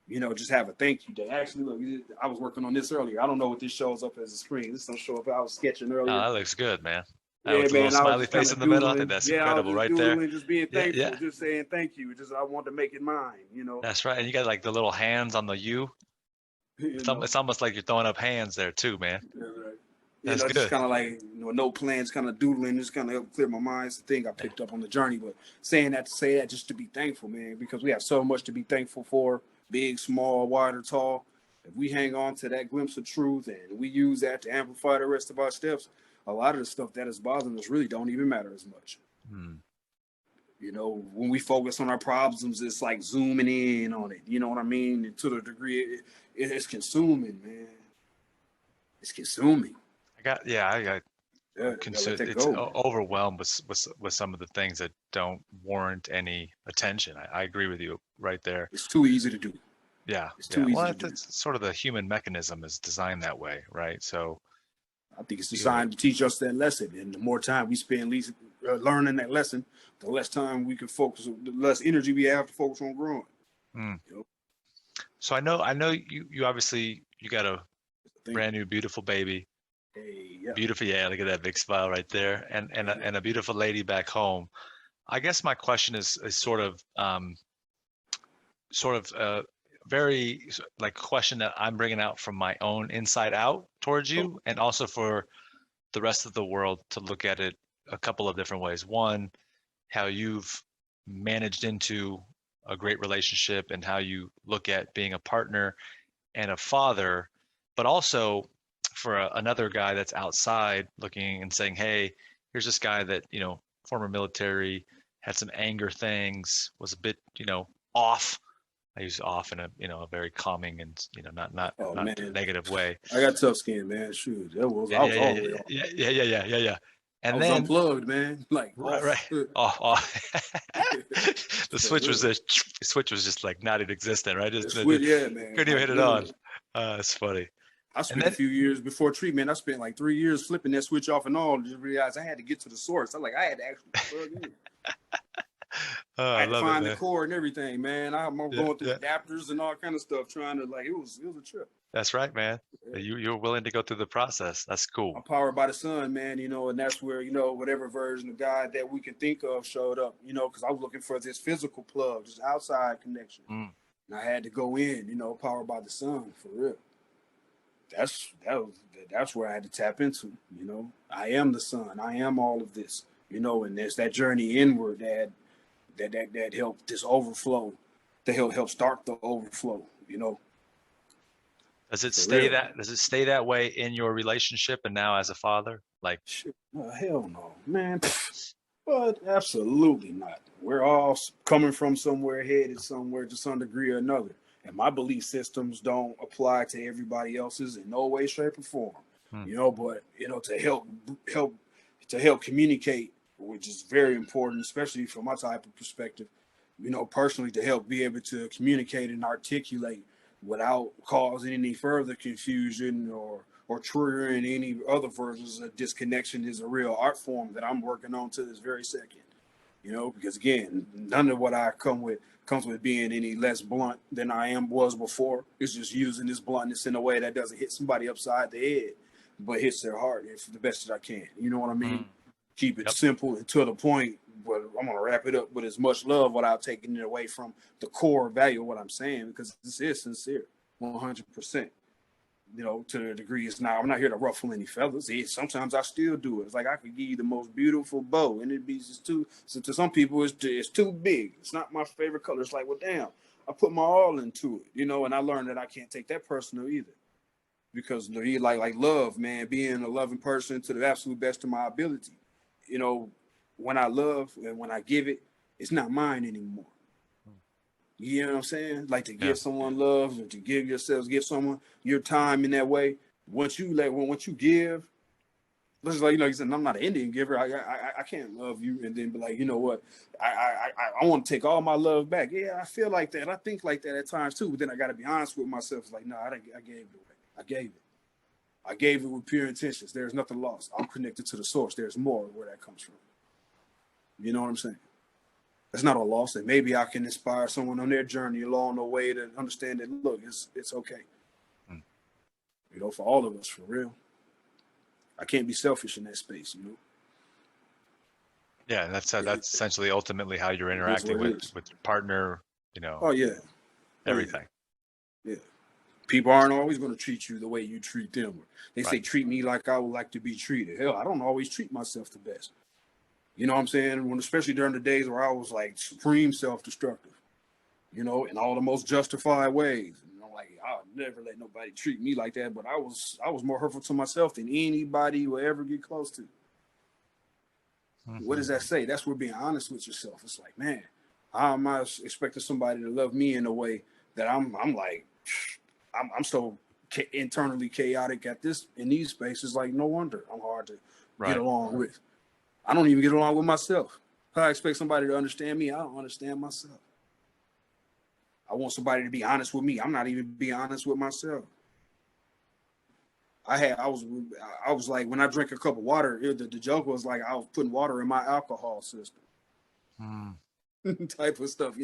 Speaker 2: You know, just have a thank you day. Actually, look, I was working on this earlier. I don't know what this shows up as a screen. This don't show up. I was sketching
Speaker 1: Oh,
Speaker 2: earlier.
Speaker 1: that looks good, man.
Speaker 2: Yeah,
Speaker 1: With the little
Speaker 2: man, I was
Speaker 1: smiley
Speaker 2: just kind
Speaker 1: face
Speaker 2: of
Speaker 1: in the middle. I think
Speaker 2: doodling.
Speaker 1: that's
Speaker 2: Yeah, I was
Speaker 1: incredible
Speaker 2: just
Speaker 1: right there.
Speaker 2: doodling, just being
Speaker 1: Yeah,
Speaker 2: thankful,
Speaker 1: yeah.
Speaker 2: just saying thank you. Just I wanted to make it mine, you know.
Speaker 1: That's right. And you got like the little hands on the U.
Speaker 2: You know.
Speaker 1: It's almost like you're throwing up hands there too, man.
Speaker 2: Yeah, right. You
Speaker 1: That's
Speaker 2: know, just
Speaker 1: good.
Speaker 2: kind of like, you know, no plans, kind of doodling, just kind of help clear my mind. It's the thing I picked up on the journey. But saying that to say that just to be thankful, man, because we have so much to be thankful for, big, small, wide, or tall. If we hang on to that glimpse of truth and we use that to amplify the rest of our steps, a lot of the stuff that is bothering us really don't even matter as much.
Speaker 1: Hmm.
Speaker 2: You know, when we focus on our problems, it's like zooming in on it. You know what I mean? And to the degree it's consuming, man. It's consuming.
Speaker 1: I got
Speaker 2: Yeah, let that
Speaker 1: it's
Speaker 2: go.
Speaker 1: overwhelmed with some of the things that don't warrant any attention. I agree with you right there.
Speaker 2: It's too easy to do.
Speaker 1: Yeah,
Speaker 2: It's
Speaker 1: yeah.
Speaker 2: too easy
Speaker 1: Well,
Speaker 2: to do.
Speaker 1: it's sort of the human mechanism is designed that way, right? So
Speaker 2: I think it's
Speaker 1: you
Speaker 2: designed to teach us that lesson. And the more time we spend learning that lesson, the less time we can focus, the less energy we have to focus on growing.
Speaker 1: mm.
Speaker 2: You know,
Speaker 1: So I know you obviously you got a
Speaker 2: I think,
Speaker 1: brand new beautiful baby.
Speaker 2: hey, yeah,
Speaker 1: Beautiful, yeah, look at that big smile right there. And a beautiful lady back home. I guess my question is sort of very like question that I'm bringing out from my own inside out towards
Speaker 2: oh,
Speaker 1: you, and also for the rest of the world to look at it a couple of different ways. One, how you've managed into a great relationship and how you look at being a partner and a father, but also for another guy that's outside looking and saying, hey, here's this guy that, former military, had some anger things, was a bit, off. I use off in a very calming and,
Speaker 2: oh
Speaker 1: not
Speaker 2: man,
Speaker 1: negative way.
Speaker 2: I got tough skin, man. Shoot, I was
Speaker 1: Yeah, yeah,
Speaker 2: all
Speaker 1: yeah,
Speaker 2: the way off.
Speaker 1: yeah.
Speaker 2: I
Speaker 1: And
Speaker 2: was
Speaker 1: then
Speaker 2: unplugged, man. Like
Speaker 1: right,
Speaker 2: off.
Speaker 1: right. Oh. The
Speaker 2: For
Speaker 1: switch was
Speaker 2: real.
Speaker 1: just like not existent, right?
Speaker 2: It's weird, yeah, man.
Speaker 1: Couldn't even
Speaker 2: Like
Speaker 1: hit it on.
Speaker 2: literally.
Speaker 1: It's funny.
Speaker 2: I
Speaker 1: And
Speaker 2: spent a
Speaker 1: then,
Speaker 2: few years before treatment. I spent like 3 years flipping that switch off and on. Just realized I had to get to the source. I had to actually plug in.
Speaker 1: oh,
Speaker 2: I
Speaker 1: I
Speaker 2: had to
Speaker 1: love it,
Speaker 2: find the
Speaker 1: man.
Speaker 2: cord and everything, man. I'm
Speaker 1: Yeah,
Speaker 2: going through
Speaker 1: yeah.
Speaker 2: adapters and all kind of stuff, trying to it was a trip.
Speaker 1: That's right, man.
Speaker 2: Yeah.
Speaker 1: You're willing to go through the process. That's cool.
Speaker 2: I'm powered by the sun, man. And that's where whatever version of God that we can think of showed up. Because I was looking for this physical plug, this outside connection,
Speaker 1: Mm.
Speaker 2: and I had to go in, powered by the sun for real. That's where I had to tap into. I am the sun. I am all of this. And there's that journey inward that helped this overflow, that help start the overflow.
Speaker 1: Does it
Speaker 2: For
Speaker 1: stay
Speaker 2: real.
Speaker 1: that does it stay that way in your relationship and now as a father? Like,
Speaker 2: Shit, hell no, man. But absolutely not. We're all coming from somewhere, headed somewhere to some degree or another. And my belief systems don't apply to everybody else's in no way, shape, or form.
Speaker 1: hmm,
Speaker 2: But to help communicate, which is very important, especially from my type of perspective. Personally, to help be able to communicate and articulate without causing any further confusion or triggering any other versions of disconnection is a real art form that I'm working on to this very second. Because again, none of what I comes with being any less blunt than was before. It's just using this bluntness in a way that doesn't hit somebody upside the head, but hits their heart for the best that I can. You know what I mean?
Speaker 1: mm,
Speaker 2: Keep it
Speaker 1: yep.
Speaker 2: simple and to the point, but I'm gonna wrap it up with as much love without taking it away from the core value of what I'm saying, because this is sincere, 100%. to the degree it's not. I'm not here to ruffle any feathers. Sometimes I still do it. It's like I could give you the most beautiful bow, and it'd be just too. So to some people, it's too big. It's not my favorite color. It's like, well, damn, I put my all into it, and I learned that I can't take that personal either, because like love, man, being a loving person to the absolute best of my ability. When I love and when I give it, it's not mine anymore. You know what I'm saying? Like to give someone love, or to give someone your time in that way. Once you give, it's like, you said, I'm not an Indian giver. I can't love you and then be like, you know what? I want to take all my love back. Yeah, I feel like that. I think like that at times too. But then I got to be honest with myself. It's like, no, I gave it away. I gave it with pure intentions. There's nothing lost. I'm connected to the source. There's more where that comes from. You know what I'm saying? It's not a loss, and maybe I can inspire someone on their journey along the way to understand that, look, it's okay. For all of us, for real. I can't be selfish in that space,
Speaker 1: Yeah, that's essentially ultimately how you're interacting with your partner,
Speaker 2: Oh yeah.
Speaker 1: everything.
Speaker 2: Yeah. People aren't always going to treat you the way you treat them. They say, treat me like I would like to be treated. Hell, I don't always treat myself the best. You know what I'm saying? Especially during the days where I was like supreme self-destructive, in all the most justified ways. Like I'll never let nobody treat me like that. But I was more hurtful to myself than anybody will ever get close to. What does that say? That's where being honest with yourself. It's like, man, how am I expecting somebody to love me in a way that I'm like, I'm so internally chaotic in these spaces. Like, no wonder I'm hard to get along with. I don't even get along with myself. How I expect somebody to understand me? I don't understand myself. I want somebody to be honest with me. I'm not even being honest with myself. I was like, when I drink a cup of water, the joke was like I was putting water in my alcohol system. Type of stuff,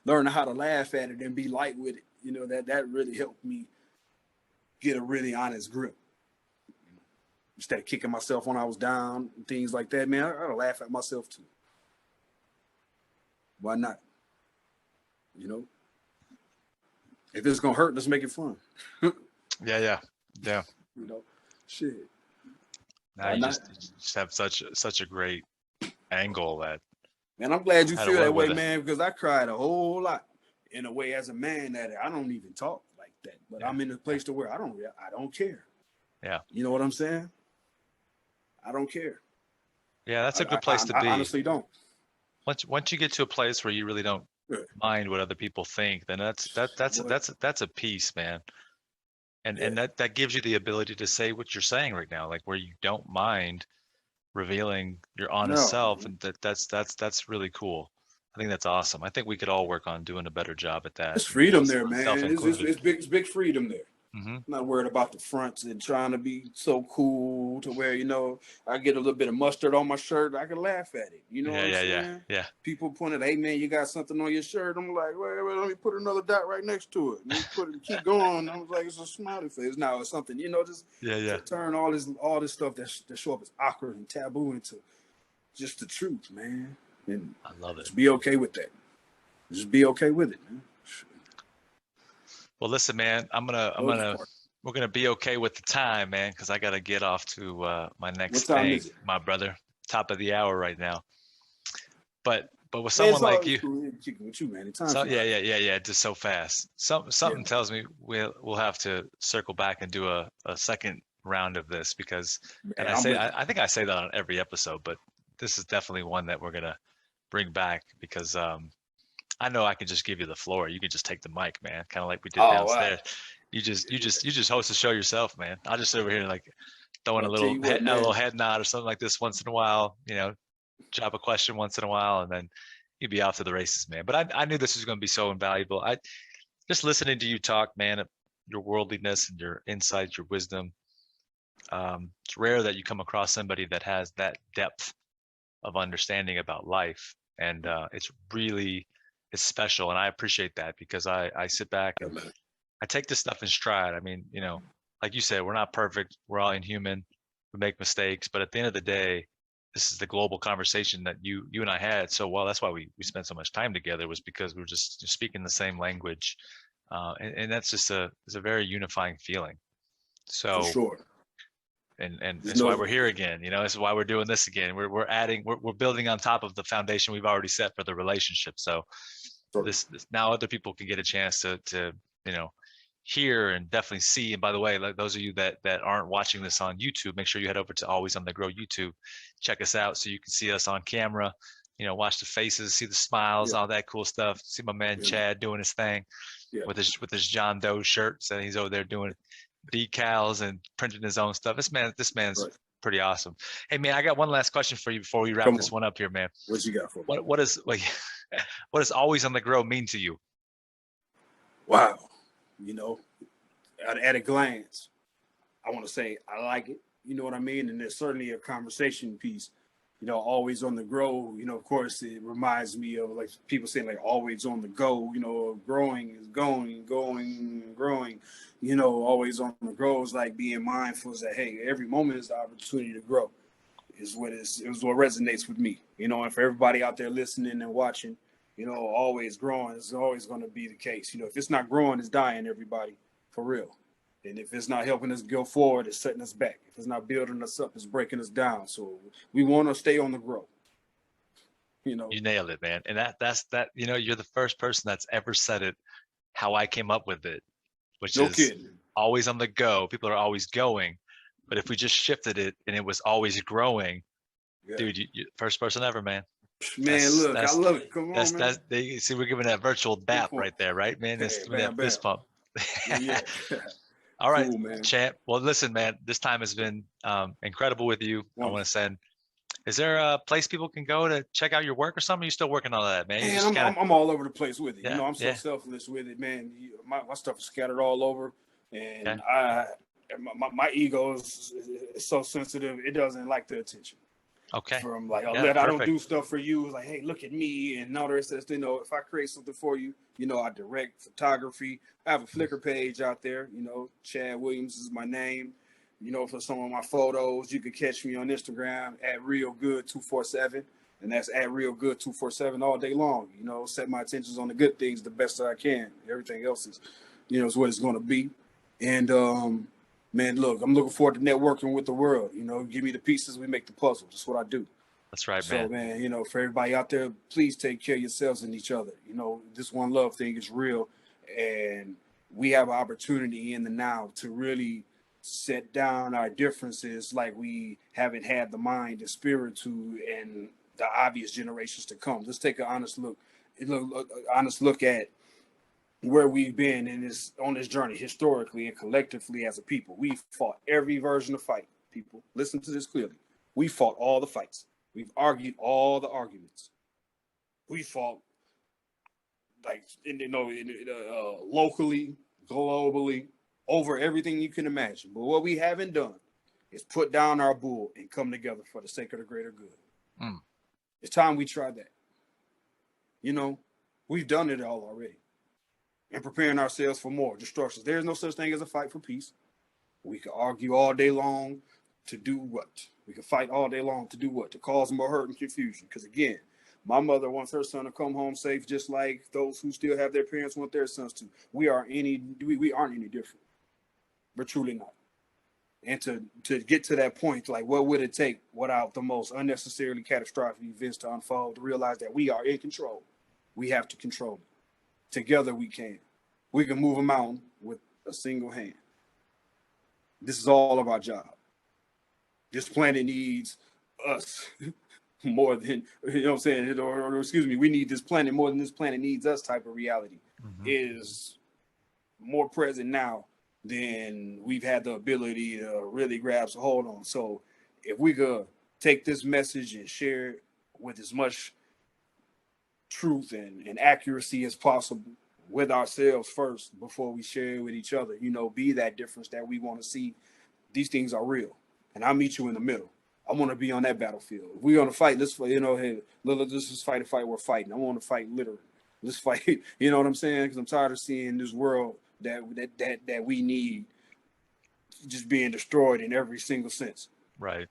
Speaker 2: learning how to laugh at it and be light with it. That really helped me get a really honest grip. Instead of kicking myself when I was down and things like that, man, I gotta laugh at myself too. Why not? If it's gonna hurt, let's make it fun.
Speaker 1: Yeah.
Speaker 2: Shit.
Speaker 1: Now you just have such a great angle that.
Speaker 2: And I'm glad you feel that way, man, because I cried a whole lot in a way as a man that I don't even talk like that, but I'm in a place to where I don't care.
Speaker 1: Yeah.
Speaker 2: You know what I'm saying? I don't care.
Speaker 1: Yeah, that's a good place to be.
Speaker 2: I honestly don't.
Speaker 1: Once you get to a place where you really don't mind what other people think, then that's a peace, man. And that gives you the ability to say what you're saying right now, like where you don't mind revealing your honest self, and that's really cool. I think that's awesome. I think we could all work on doing a better job at that.
Speaker 2: It's freedom there, man. It's big freedom there. Not worried about the fronts and trying to be so cool to where, I get a little bit of mustard on my shirt. I can laugh at it. You know what I'm saying? Yeah. People pointed, hey, man, you got something on your shirt. I'm like, wait, let me put another dot right next to it. And keep going. I was like, it's a smiley face. Now it's something, just to turn all this stuff that show up as awkward and taboo into just the truth, man. And
Speaker 1: I love it.
Speaker 2: Just be okay with that. Just be okay with it, man.
Speaker 1: Well, listen, man, we're gonna be okay with the time, man, because I gotta get off to my next thing, my brother. Top of the hour right now. But with someone like you,
Speaker 2: with you, man.
Speaker 1: just so fast. Something tells me we'll have to circle back and do a second round of this because, man, I think I say that on every episode, but this is definitely one that we're gonna bring back because I know I can just give you the floor. You can just take the mic, man. Kind of like we did downstairs. Wow. You just host the show yourself, man. I'll just sit over here like throwing a little head nod or something like this once in a while. Drop a question once in a while, and then you'd be off to the races, man. But I knew this was going to be so invaluable. I just listening to you talk, man, your worldliness and your insights, your wisdom. It's rare that you come across somebody that has that depth of understanding about life, and it's special, and I appreciate that because I sit back and I take this stuff in stride. I mean, like you said, we're not perfect. We're all inhuman. We make mistakes, but at the end of the day, this is the global conversation that you and I had. So, well, that's why we spent so much time together, was because we were just speaking the same language, and that's just it's a very unifying feeling. So
Speaker 2: For sure.
Speaker 1: And that's why we're here again. This is why we're doing this again. We're building on top of the foundation we've already set for the relationship. So this now other people can get a chance to hear and definitely see. And by the way, like those of you that aren't watching this on YouTube, make sure you head over to Always on the Grow YouTube, check us out so you can see us on camera, watch the faces, see the smiles, all that cool stuff. See my man Chad doing his thing with his John Doe shirts, and he's over there doing decals and printing his own stuff. This man's pretty awesome. Hey man, I got one last question for you before we wrap this one up here, man.
Speaker 2: What you got for me?
Speaker 1: What does Always on the Grow mean to you?
Speaker 2: Wow. At a glance, I want to say I like it. You know what I mean? And there's certainly a conversation piece. Always on the grow. Of course, it reminds me of like people saying like always on the go. Growing is growing. Always on the grow is like being mindful is that hey, every moment is the opportunity to grow. Is what resonates with me. And for everybody out there listening and watching, always growing is always going to be the case. If it's not growing, it's dying. Everybody, for real. And if it's not helping us go forward, it's setting us back. If it's not building us up, it's breaking us down. So we want to stay on the grow. You
Speaker 1: nailed it, man. And that's you're the first person that's ever said it how I came up with it, which is kidding. Always on the go. People are always going. But if we just shifted it and it was always growing, dude, you first person ever, man.
Speaker 2: Man, look, I love it. Come on, man.
Speaker 1: See, we're giving that virtual dap right there, right, man? That's that fist pump.
Speaker 2: Yeah.
Speaker 1: All right, cool, champ. Well, listen, man, this time has been incredible with you. Wonderful. I want to send. Is there a place people can go to check out your work or something? Are you still working on that, man?
Speaker 2: Man, I'm all over the place with it. I'm so selfless with it, man. My stuff is scattered all over, and my ego is so sensitive. It doesn't like the attention.
Speaker 1: Okay.
Speaker 2: From like, I don't do stuff for you. It's like, hey, look at me, and all the rest of this. If I create something for you, I direct photography. I have a Flickr page out there. Chad Williams is my name. For some of my photos, you could catch me on Instagram at RealGood247, and that's at RealGood247 all day long. Set my attentions on the good things the best that I can. Everything else is, is what it's going to be. And man, look, I'm looking forward to networking with the world. Give me the pieces, we make the puzzle. That's what I do.
Speaker 1: That's right, man.
Speaker 2: So, man, for everybody out there, please take care of yourselves and each other. This one love thing is real, and we have an opportunity in the now to really set down our differences like we haven't had the mind and spirit to in the obvious generations to come. Let's take an honest look at where we've been on this journey historically and collectively as a people. We've fought every version of fight, people. Listen to this clearly. We fought all the fights. We've argued all the arguments. We fought locally, globally, over everything you can imagine. But what we haven't done is put down our bull and come together for the sake of the greater good. It's time we try that. We've done it all already. And preparing ourselves for more destructions. There's no such thing as a fight for peace. We can argue all day long to do what? We can fight all day long to do what? To cause more hurt and confusion. Because again, my mother wants her son to come home safe, just like those who still have their parents want their sons to. We aren't any different. We're truly not. And to get to that point, like what would it take without the most unnecessarily catastrophic events to unfold to realize that we are in control? We have to control it. Together we can. We can move a mountain with a single hand. This is all of our job. This planet needs us more than, what I'm saying, or excuse me, we need this planet more than this planet needs us type of reality is more present now than we've had the ability to really grasp a hold on. So if we could take this message and share it with as much truth and accuracy as possible with ourselves first before we share it with each other, be that difference that we want to see. These things are real, and I'll meet you in the middle. I want to be on that battlefield. If we're gonna fight, let's fight. Hey, let's just fight a fight we're fighting. I want to fight literally. Let's fight. You know what I'm saying? Because I'm tired of seeing this world that we need just being destroyed in every single sense.
Speaker 1: Right.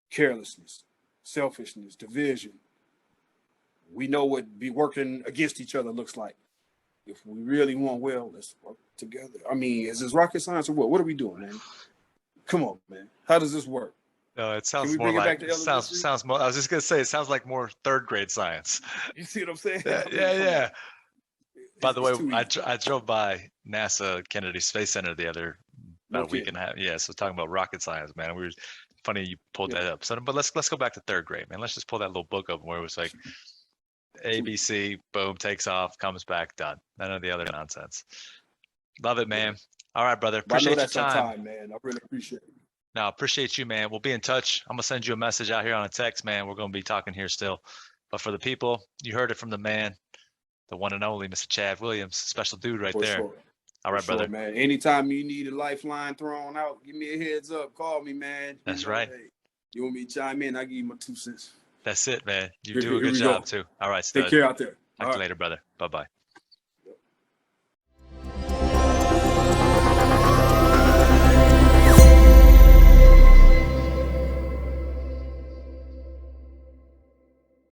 Speaker 2: Carelessness, selfishness, division. We know what be working against each other looks like. If we really want well, let's work together. I mean, is this rocket science or what? What are we doing, man? Come on, man. How does this work?
Speaker 1: No, it
Speaker 2: Can
Speaker 1: sounds
Speaker 2: we
Speaker 1: more
Speaker 2: bring it back
Speaker 1: like
Speaker 2: to elementary?
Speaker 1: sounds more. I was just gonna say it sounds like more third grade science.
Speaker 2: You see what I'm saying?
Speaker 1: Yeah,
Speaker 2: I mean,
Speaker 1: yeah,
Speaker 2: come on.
Speaker 1: yeah. By the
Speaker 2: It's
Speaker 1: way,
Speaker 2: too easy.
Speaker 1: I drove by NASA Kennedy Space Center the other
Speaker 2: No
Speaker 1: about a week
Speaker 2: kidding.
Speaker 1: and a half. Yeah, so talking about rocket science, man. We were funny you pulled
Speaker 2: Yeah.
Speaker 1: that up. So, but let's go back to third grade, man. Let's just pull that little book up where it was like ABC, boom, takes off, comes back, done. None of the other nonsense. Love it, man. All right, brother.
Speaker 2: But I know
Speaker 1: Appreciate your
Speaker 2: that's our
Speaker 1: time.
Speaker 2: time, man. I really appreciate it.
Speaker 1: No, appreciate you, man. We'll be in touch. I'm gonna send you a message out here on a text, man. We're gonna be talking here still. But for the people, you heard it from the man, the one and only Mr. Chad Williams, special dude right
Speaker 2: For
Speaker 1: there.
Speaker 2: sure.
Speaker 1: All right,
Speaker 2: For sure,
Speaker 1: brother.
Speaker 2: man. Anytime you need a lifeline thrown out, give me a heads up. Call me, man.
Speaker 1: That's right.
Speaker 2: Hey, you want me to chime in? I give you my 2 cents.
Speaker 1: That's it, man. You
Speaker 2: Here
Speaker 1: do a good
Speaker 2: we
Speaker 1: job
Speaker 2: go.
Speaker 1: too. All right,
Speaker 2: Take
Speaker 1: stud.
Speaker 2: care out there.
Speaker 1: Talk to you later, brother. Bye-bye.